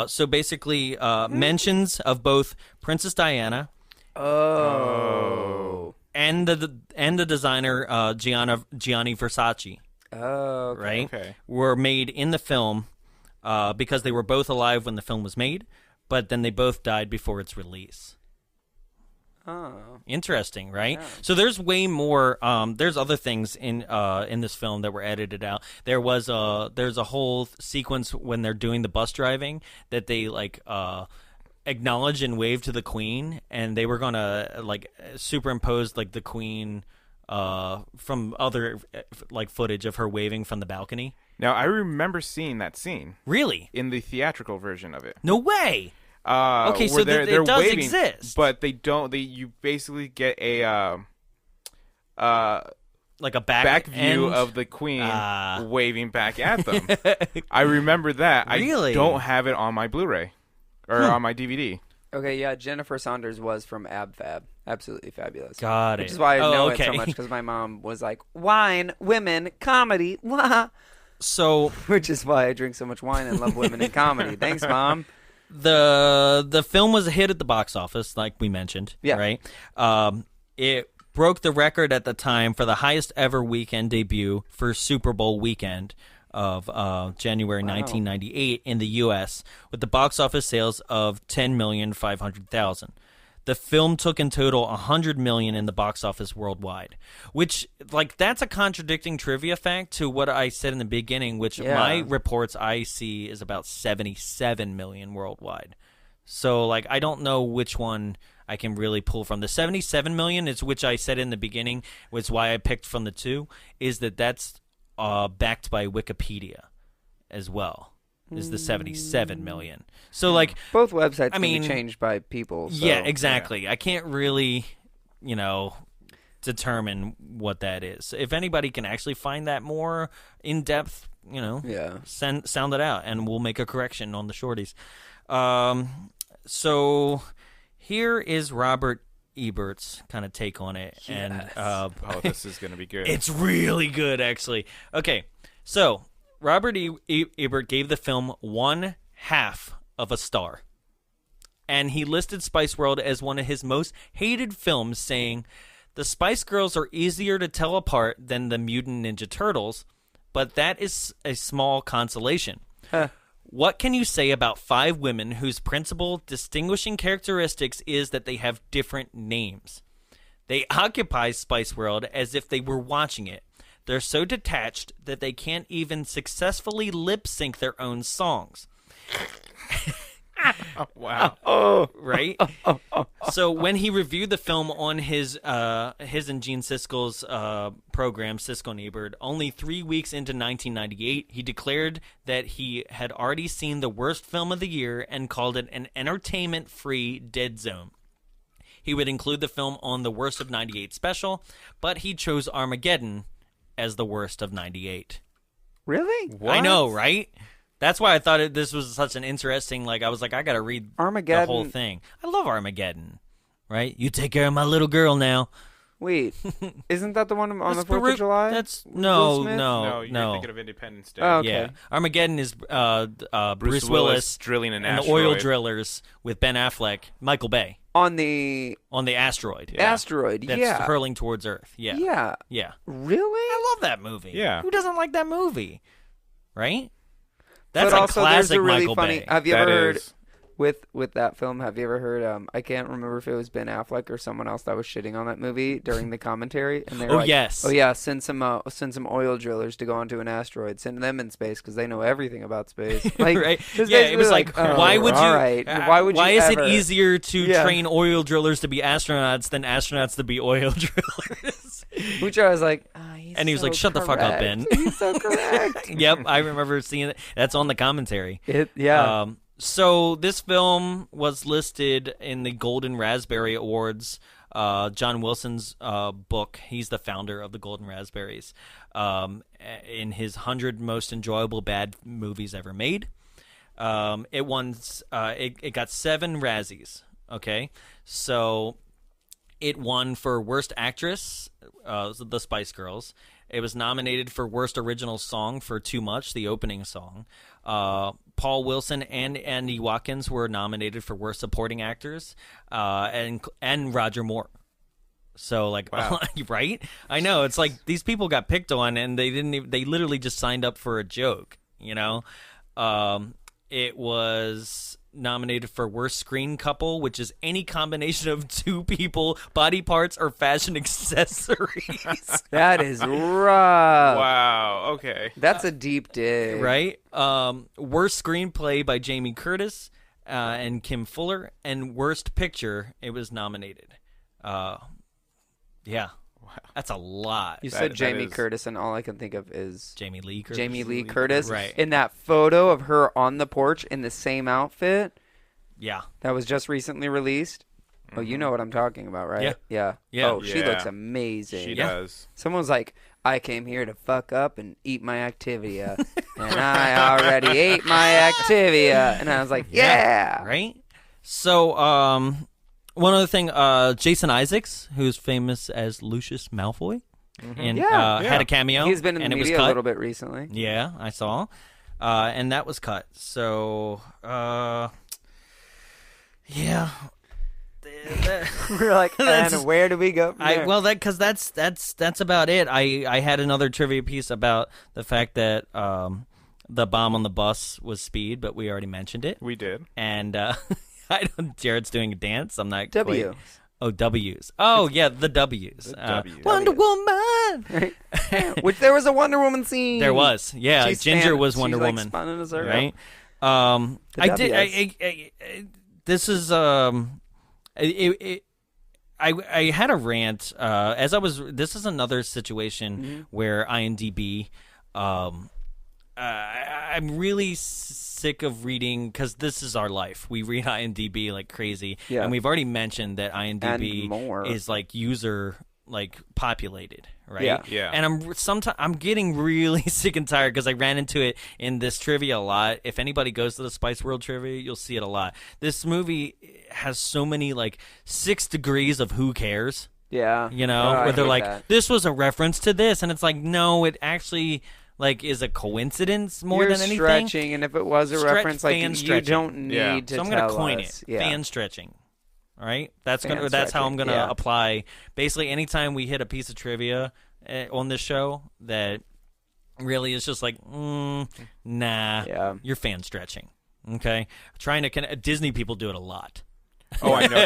So basically, mentions of both Princess Diana... Oh. And the designer Gianni Versace. Oh, okay. Right? Okay. Were made in the film because they were both alive when the film was made, but then they both died before its release. Oh. Interesting, right? Yeah. So there's way more. There's other things in this film that were edited out. There's a whole sequence when they're doing the bus driving that they acknowledge and wave to the Queen, and they were gonna superimpose the Queen from other footage of her waving from the balcony. Now I remember seeing that scene. Really? In the theatrical version of it. No way. Okay, so they're it does waving, exist, but they don't. You basically get a back view of the Queen waving back at them. I remember that. Really? I don't have it on my Blu-ray or on my DVD. Okay, yeah, Jennifer Saunders was from Ab Fab. Absolutely fabulous. Got it. Which is why I know okay. it so much, because my mom was like, wine, women, comedy, wah. So, which is why I drink so much wine and love women in comedy. Thanks, Mom. The film was a hit at the box office, like we mentioned. Yeah. Right? It broke the record at the time for the highest ever weekend debut for Super Bowl weekend of January 1998 in the U.S. with the box office sales of $10,500,000. The film took in total $100 million in the box office worldwide, which, that's a contradicting trivia fact to what I said in the beginning, which my reports I see is about $77 million worldwide. So, I don't know which one I can really pull from. The $77 million is which I said in the beginning, was why I picked from the 2, is that's backed by Wikipedia as well. Is the $77 million. So, both websites can be changed by people. So, yeah, exactly. Yeah. I can't really, determine what that is. If anybody can actually find that more in depth, sound it out, and we'll make a correction on the shorties. So here is Robert Ebert's kind of take on it, and this is going to be good. It's really good, actually. Okay, so Robert Ebert gave the film 1/2 of a star. And he listed Spice World as one of his most hated films, saying, "The Spice Girls are easier to tell apart than the Mutant Ninja Turtles, but that is a small consolation. What can you say about 5 women whose principal distinguishing characteristics is that they have different names? They occupy Spice World as if they were watching it. They're so detached that they can't even successfully lip-sync their own songs." Wow. Right? So when he reviewed the film on his and Gene Siskel's program, Siskel and Ebert, only 3 weeks into 1998, he declared that he had already seen the worst film of the year and called it an entertainment-free dead zone. He would include the film on the Worst of 98 special, but he chose Armageddon as the worst of 98. Really? What? I know, right? That's why I thought this was such an interesting, I was like, I got to read Armageddon. The whole thing. I love Armageddon, right? You take care of my little girl now. Wait, isn't that the one on the That's 4th of July? That's Will no, Smith? no, you're no. thinking of Independence Day. Oh, okay. Yeah, Armageddon is Bruce Willis drilling an and the asteroid. oil drillers with Ben Affleck, Michael Bay On the asteroid. asteroid, That's yeah. hurling towards Earth. Yeah. Yeah. Really? I love that movie. Yeah. Who doesn't like that movie? Right? That's but a also, classic there's a really Michael funny. Bay. Have you That ever heard is. with that film? Have you ever heard? I can't remember if it was Ben Affleck or someone else that was shitting on that movie during the commentary. And they were like, yes. "Oh yeah, send some oil drillers to go onto an asteroid. Send them in space because they know everything about space." Like, right? it's Yeah, it was basically like, oh, why would you? all right. Why would you? Why is ever? it easier to Yeah. train oil drillers to be astronauts than astronauts to be oil drillers? Which I was like, And he was like, "Shut the fuck up, Ben." He's so correct. Yep, I remember seeing it. That's on the commentary. Yeah. So this film was listed in the Golden Raspberry Awards. John Wilson's book. He's the founder of the Golden Raspberries. In his 100 most enjoyable bad movies ever made. It won. It got 7 Razzies. Okay, so it won for Worst Actress, The Spice Girls. It was nominated for Worst Original Song for Too Much, the opening song. Paul Wilson and Andy Watkins were nominated for Worst Supporting Actors, and Roger Moore. So, like, wow. Right? I know. It's like these people got picked on, and they didn't even, they literally just signed up for a joke, you know? It was nominated for Worst Screen Couple, which is any combination of 2 people, body parts, or fashion accessories. That is rough. Wow. Okay. That's a deep dig. Right? Worst Screenplay by Jamie Curtis and Kim Fuller, and Worst Picture, it was nominated. Yeah. Wow. That's a lot. You said That Jamie is- Curtis, and all I can think of is Jamie Lee Curtis. Jamie Lee Curtis. Right. In that photo of her on the porch in the same outfit Yeah. that was just recently released. Oh, you know what I'm talking about, right? Yeah. Oh, she Yeah. looks amazing. She Yeah. does. Someone was like, I came here to fuck up and eat my Activia. And I already ate my Activia. And I was like, yeah. Right? So, one other thing, Jason Isaacs, who's famous as Lucius Malfoy, and Yeah. had a cameo. He's been in and the it was media a cut. little bit recently. Yeah, I saw. And that was cut. So, yeah. We're like, and where do we go from there? Because that's about it. I had another trivia piece about the fact that the bomb on the bus was speed, but we already mentioned it. We did. And Jarrett's doing a dance. I'm not W. quite- Oh, W's. Oh, yeah, the W's. The W's. Wonder Woman. Which there was a Wonder Woman scene. There was. Yeah, She's Ginger span- was she's, Wonder like, Woman. spun in a circle. Right? The I did. W's. This is I had a rant as I was. This is another situation where IMDb. I'm really sick of reading because this is our life. We read IMDb like crazy, Yeah. and we've already mentioned that IMDb And more. is like user like populated, right? Yeah. Yeah. And I'm getting really sick and tired because I ran into it in this trivia a lot. If anybody goes to the Spice World trivia, you'll see it a lot. This movie has so many like 6 degrees of who cares, Yeah. you know, Oh, I where they're hate like, that. this was a reference to this, and it's like, no, it actually like is a coincidence more You're than anything. stretching, and if it was a reference, like fan you stretching. don't need Yeah. to So I'm tell gonna coin us. it. Yeah. Fan stretching. All right, that's Fan that's how I'm stretching, gonna yeah. apply. Basically, anytime we hit a piece of trivia on this show that really is just like, nah, Yeah. you're fan stretching. Okay, trying to Disney people do it a lot. Oh, I know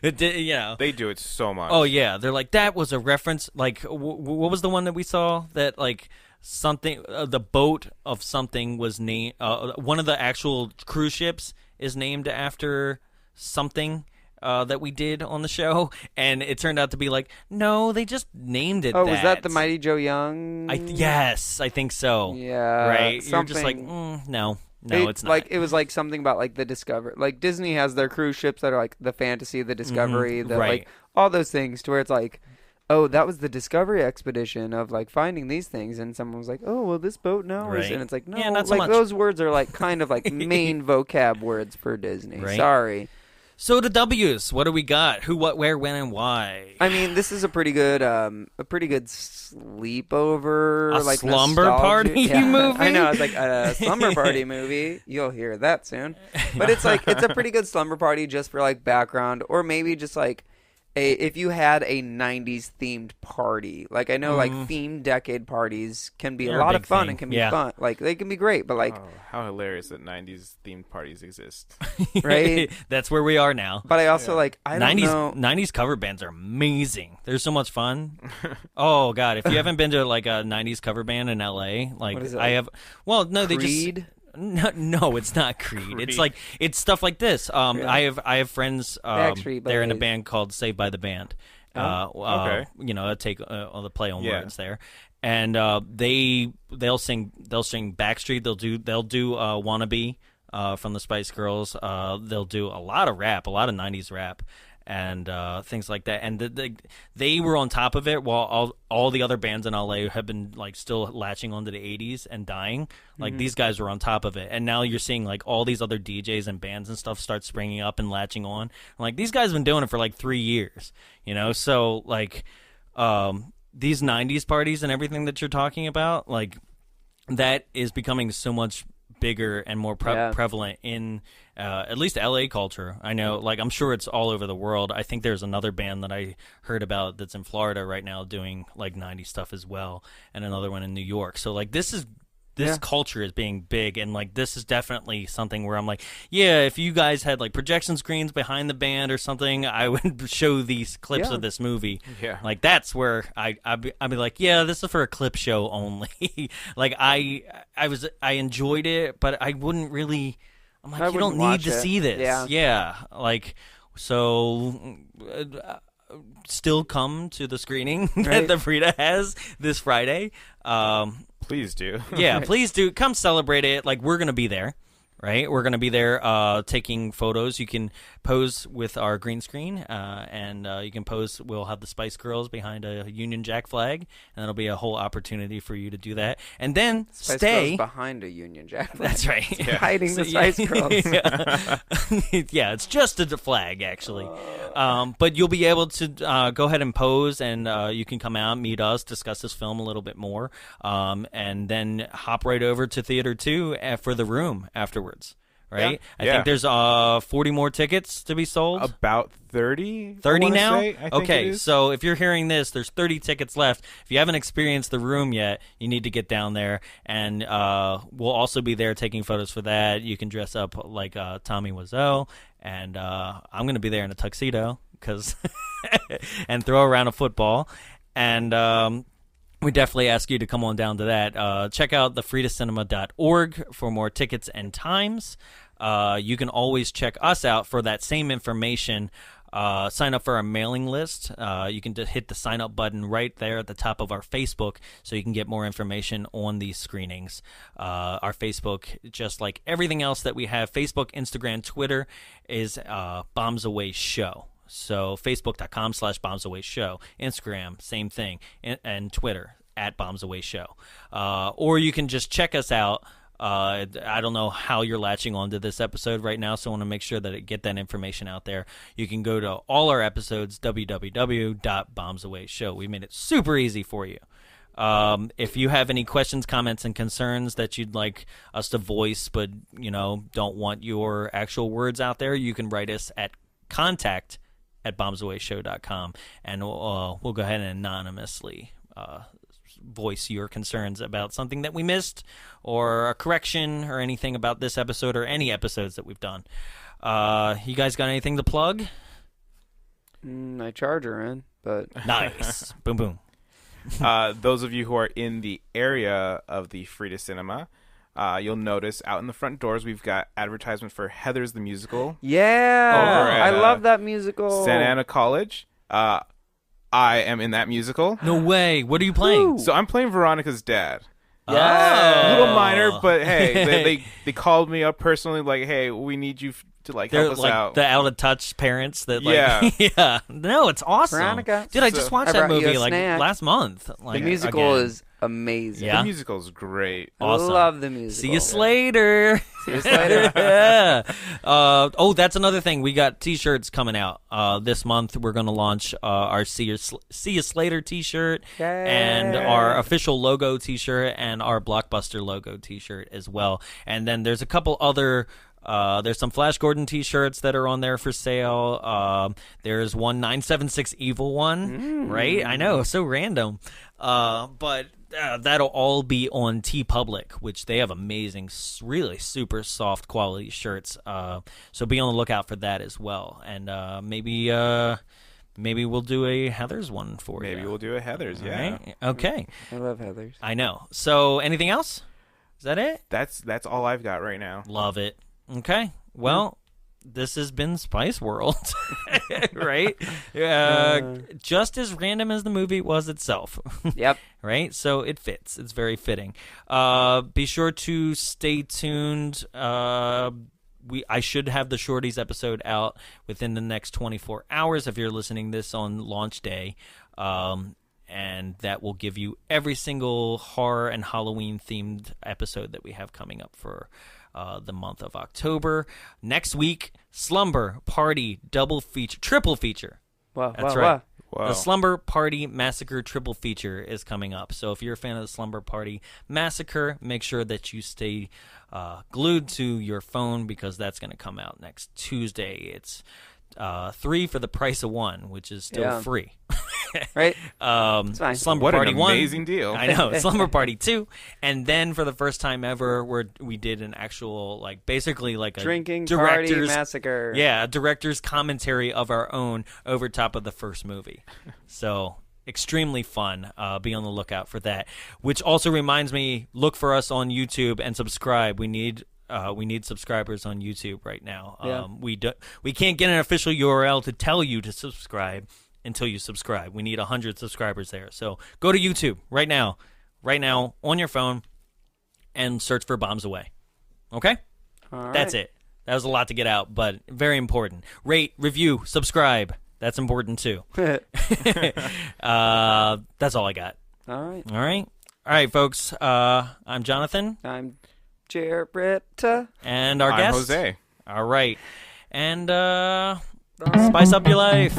they do. You know. They do it so much. Oh yeah, they're like that was a reference. Like, what was the one that we saw that like something? The boat of something was named. One of the actual cruise ships is named after something that we did on the show, and it turned out to be like, no, they just named it. Oh, was that the Mighty Joe Young? Yes, I think so. Yeah. Right. You're just like, something- no, It- it's not. Like it was like something about like the Discovery. Like Disney has their cruise ships that are like the Fantasy, the Discovery, the right. like all those things. To where it's like, oh, that was the Discovery expedition of like finding these things, and someone was like, oh, well, this boat now is, Right. and it's like, no, Yeah, not so like much. those words are like kind of like main vocab words for Disney. Right. Sorry. So the W's, what do we got? Who, what, where, when, and why? I mean, this is a pretty good sleepover, like slumber party movie. I know, it's like a slumber party movie. You'll hear that soon. But it's like it's a pretty good slumber party just for like background, or maybe just like if you had a 90s themed party. Like I know like themed decade parties can be a lot of fun and can be fun. Like they can be great, but like how hilarious that 90s themed parties exist. Right? That's where we are now. But I also like I don't know 90s cover bands are amazing. They're so much fun. Oh god, if you haven't been to like a 90s cover band in LA, like what is it, I have Creed? they just No, it's not Creed. It's like it's stuff like this. I have friends. They're in a band called Saved by the Band. Okay. Take all the play on words there, and they'll sing Backstreet. They'll do Wannabe from the Spice Girls. They'll do a lot of rap, a lot of 90s rap. And things like that, and they were on top of it while all the other bands in LA have been like still latching onto the 80s and dying. Like these guys were on top of it, and now you're seeing like all these other DJs and bands and stuff start springing up and latching on. Like these guys have been doing it for like 3 years, So like these 90s parties and everything that you're talking about, like that is becoming so much bigger and more prevalent in at least LA culture. I know, like I'm sure it's all over the world. I think there's another band that I heard about that's in Florida right now doing like 90s stuff as well, and another one in New York. So like this culture is being big, and like this is definitely something where I'm like, yeah, if you guys had like projection screens behind the band or something, I would show these clips of this movie. Yeah, like that's where I'd be like, yeah, this is for a clip show only. Like I enjoyed it, but I wouldn't really. I'm like, you don't need to see this. Yeah. Like so. Still come to the screening that the Frida has this Friday. Please do. Yeah, please do. Come celebrate it. Like, we're going to be there, right? We're going to be there taking photos. You can pose with our green screen, and you can pose. We'll have the Spice Girls behind a Union Jack flag, and that'll be a whole opportunity for you to do that. And then Spice stay Girls behind a Union Jack flag. That's right. Hiding the Spice Girls. Yeah, it's just a flag, actually. But you'll be able to go ahead and pose, and you can come out, meet us, discuss this film a little bit more, and then hop right over to Theater 2 for The Room afterwards. Right? I think there's 40 more tickets to be sold. About 30? 30 now? I think okay, so if you're hearing this, there's 30 tickets left. If you haven't experienced The Room yet, you need to get down there. And we'll also be there taking photos for that. You can dress up like Tommy Wiseau. And I'm going to be there in a tuxedo and throw around a football. And we definitely ask you to come on down to that. Check out thefreedacinema.org for more tickets and times. You can always check us out for that same information. Sign up for our mailing list. You can just hit the sign up button right there at the top of our Facebook so you can get more information on these screenings. Our Facebook, just like everything else that we have, Facebook, Instagram, Twitter, is Bombs Away Show. So Facebook.com/BombsAwayShow. Instagram, same thing. And Twitter, @BombsAwayShow. Or you can just check us out. I don't know how you're latching onto this episode right now, so I want to make sure that I get that information out there. You can go to all our episodes, www.bombsawayshow. We made it super easy for you. If you have any questions, comments, and concerns that you'd like us to voice but, don't want your actual words out there, you can write us at contact@bombsawayshow.com, and we'll go ahead and anonymously voice your concerns about something that we missed or a correction or anything about this episode or any episodes that we've done. You guys got anything to plug? I charge her in, but... Nice. Boom, boom. Those of you who are in the area of the Frida Cinema, you'll notice out in the front doors we've got advertisement for Heathers the Musical. Yeah, I love that musical. Santa Ana College. I am in that musical. No way. What are you playing? So I'm playing Veronica's dad. Yeah. A little minor, but hey, they called me up personally, like, hey, we need you to help us out. The out of touch parents that yeah. No, it's awesome. Veronica. Dude, I just watched that movie like last month. The musical is amazing. Yeah. The musical's great. Awesome. I love the musical. See you later. See you later. Yeah. That's another thing. We got T-shirts coming out this month. We're going to launch our See You Slater T-shirt and our official logo T-shirt and our Blockbuster logo T-shirt as well. And then there's a couple other. There's some Flash Gordon T-shirts that are on there for sale. There's one 976 Evil one, right? I know, so random. But that'll all be on TeePublic, which they have amazing, really super soft quality shirts. So be on the lookout for that as well. And maybe we'll do a Heathers one for you. Maybe we'll do a Heathers, yeah. Right? Okay. I love Heathers. I know. So anything else? Is that it? That's all I've got right now. Love it. Okay. Well, this has been Spice World, right? Just as random as the movie was itself. Yep. Right? So it fits. It's very fitting. Be sure to stay tuned. I should have the Shorties episode out within the next 24 hours if you're listening this on launch day. And that will give you every single horror and Halloween-themed episode that we have coming up for the month of October. Next week, Slumber Party triple feature. Wow, That's wow, right. Wow. The Slumber Party Massacre triple feature is coming up. So if you're a fan of the Slumber Party Massacre, make sure that you stay glued to your phone because that's going to come out next Tuesday. It's 3 for the price of 1, which is still free. Right? It's fine. Slumber What Party an 1. amazing deal. I know. Slumber Party 2. And then for the first time ever, we did an actual, basically a Drinking director's party massacre. Yeah, a director's commentary of our own over top of the first movie. So extremely fun. Be on the lookout for that. Which also reminds me, look for us on YouTube and subscribe. We need subscribers on YouTube right now. We can't get an official URL to tell you to subscribe until you subscribe. We need 100 subscribers there. So go to YouTube right now on your phone and search for Bombs Away. Okay? All right. That's it. That was a lot to get out, but very important. Rate, review, subscribe. That's important too. That's all I got. All right. All right, folks. I'm Jonathan. I'm Jarrett. And our I'm guest. Jose. All right. And spice up your life.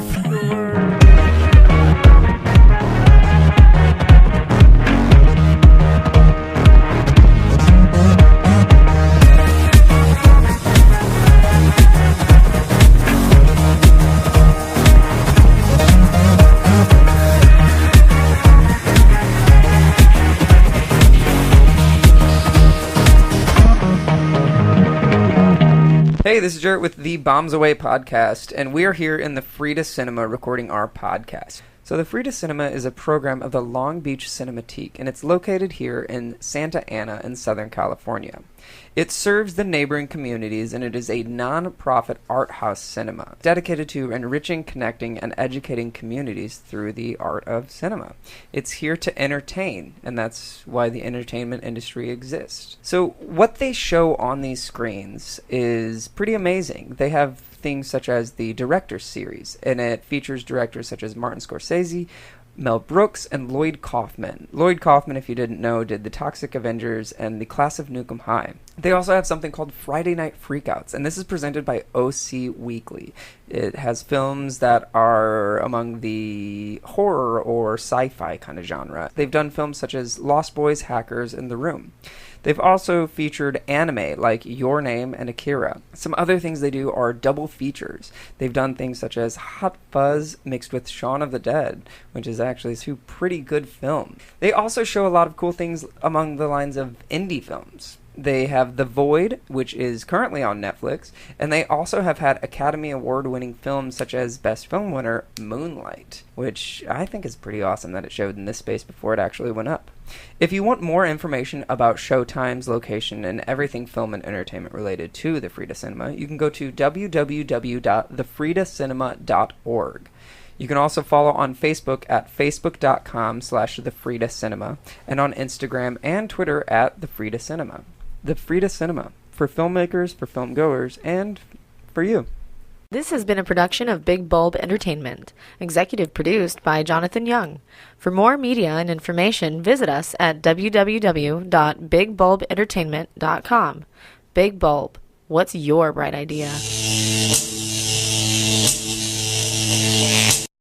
Hey, this is Jarrett with the Bombs Away podcast, and we are here in the Frida Cinema recording our podcast. So the Frida Cinema is a program of the Long Beach Cinematique, and it's located here in Santa Ana in Southern California. It serves the neighboring communities, and it is a non-profit art house cinema dedicated to enriching, connecting, and educating communities through the art of cinema. It's here to entertain, and that's why the entertainment industry exists. So what they show on these screens is pretty amazing. They have things such as the Director's Series, and it features directors such as Martin Scorsese, Mel Brooks, and Lloyd Kaufman. Lloyd Kaufman, if you didn't know, did The Toxic Avengers and The Class of Nukem High. They also have something called Friday Night Freakouts, and this is presented by OC Weekly. It has films that are among the horror or sci-fi kind of genre. They've done films such as Lost Boys, Hackers, and The Room. They've also featured anime like Your Name and Akira. Some other things they do are double features. They've done things such as Hot Fuzz mixed with Shaun of the Dead, which is actually two pretty good films. They also show a lot of cool things among the lines of indie films. They have The Void, which is currently on Netflix, and they also have had Academy Award-winning films such as Best Film winner Moonlight, which I think is pretty awesome that it showed in this space before it actually went up. If you want more information about showtimes, location, and everything film and entertainment related to the Frida Cinema, you can go to www.thefridacinema.org. You can also follow on Facebook at facebook.com/thefridacinema and on Instagram and Twitter at thefridacinema. The Frida Cinema, for filmmakers, for film goers, and for you. This has been a production of Big Bulb Entertainment, executive produced by Jonathan Young. For more media and information, visit us at www.bigbulbentertainment.com. Big Bulb, what's your bright idea?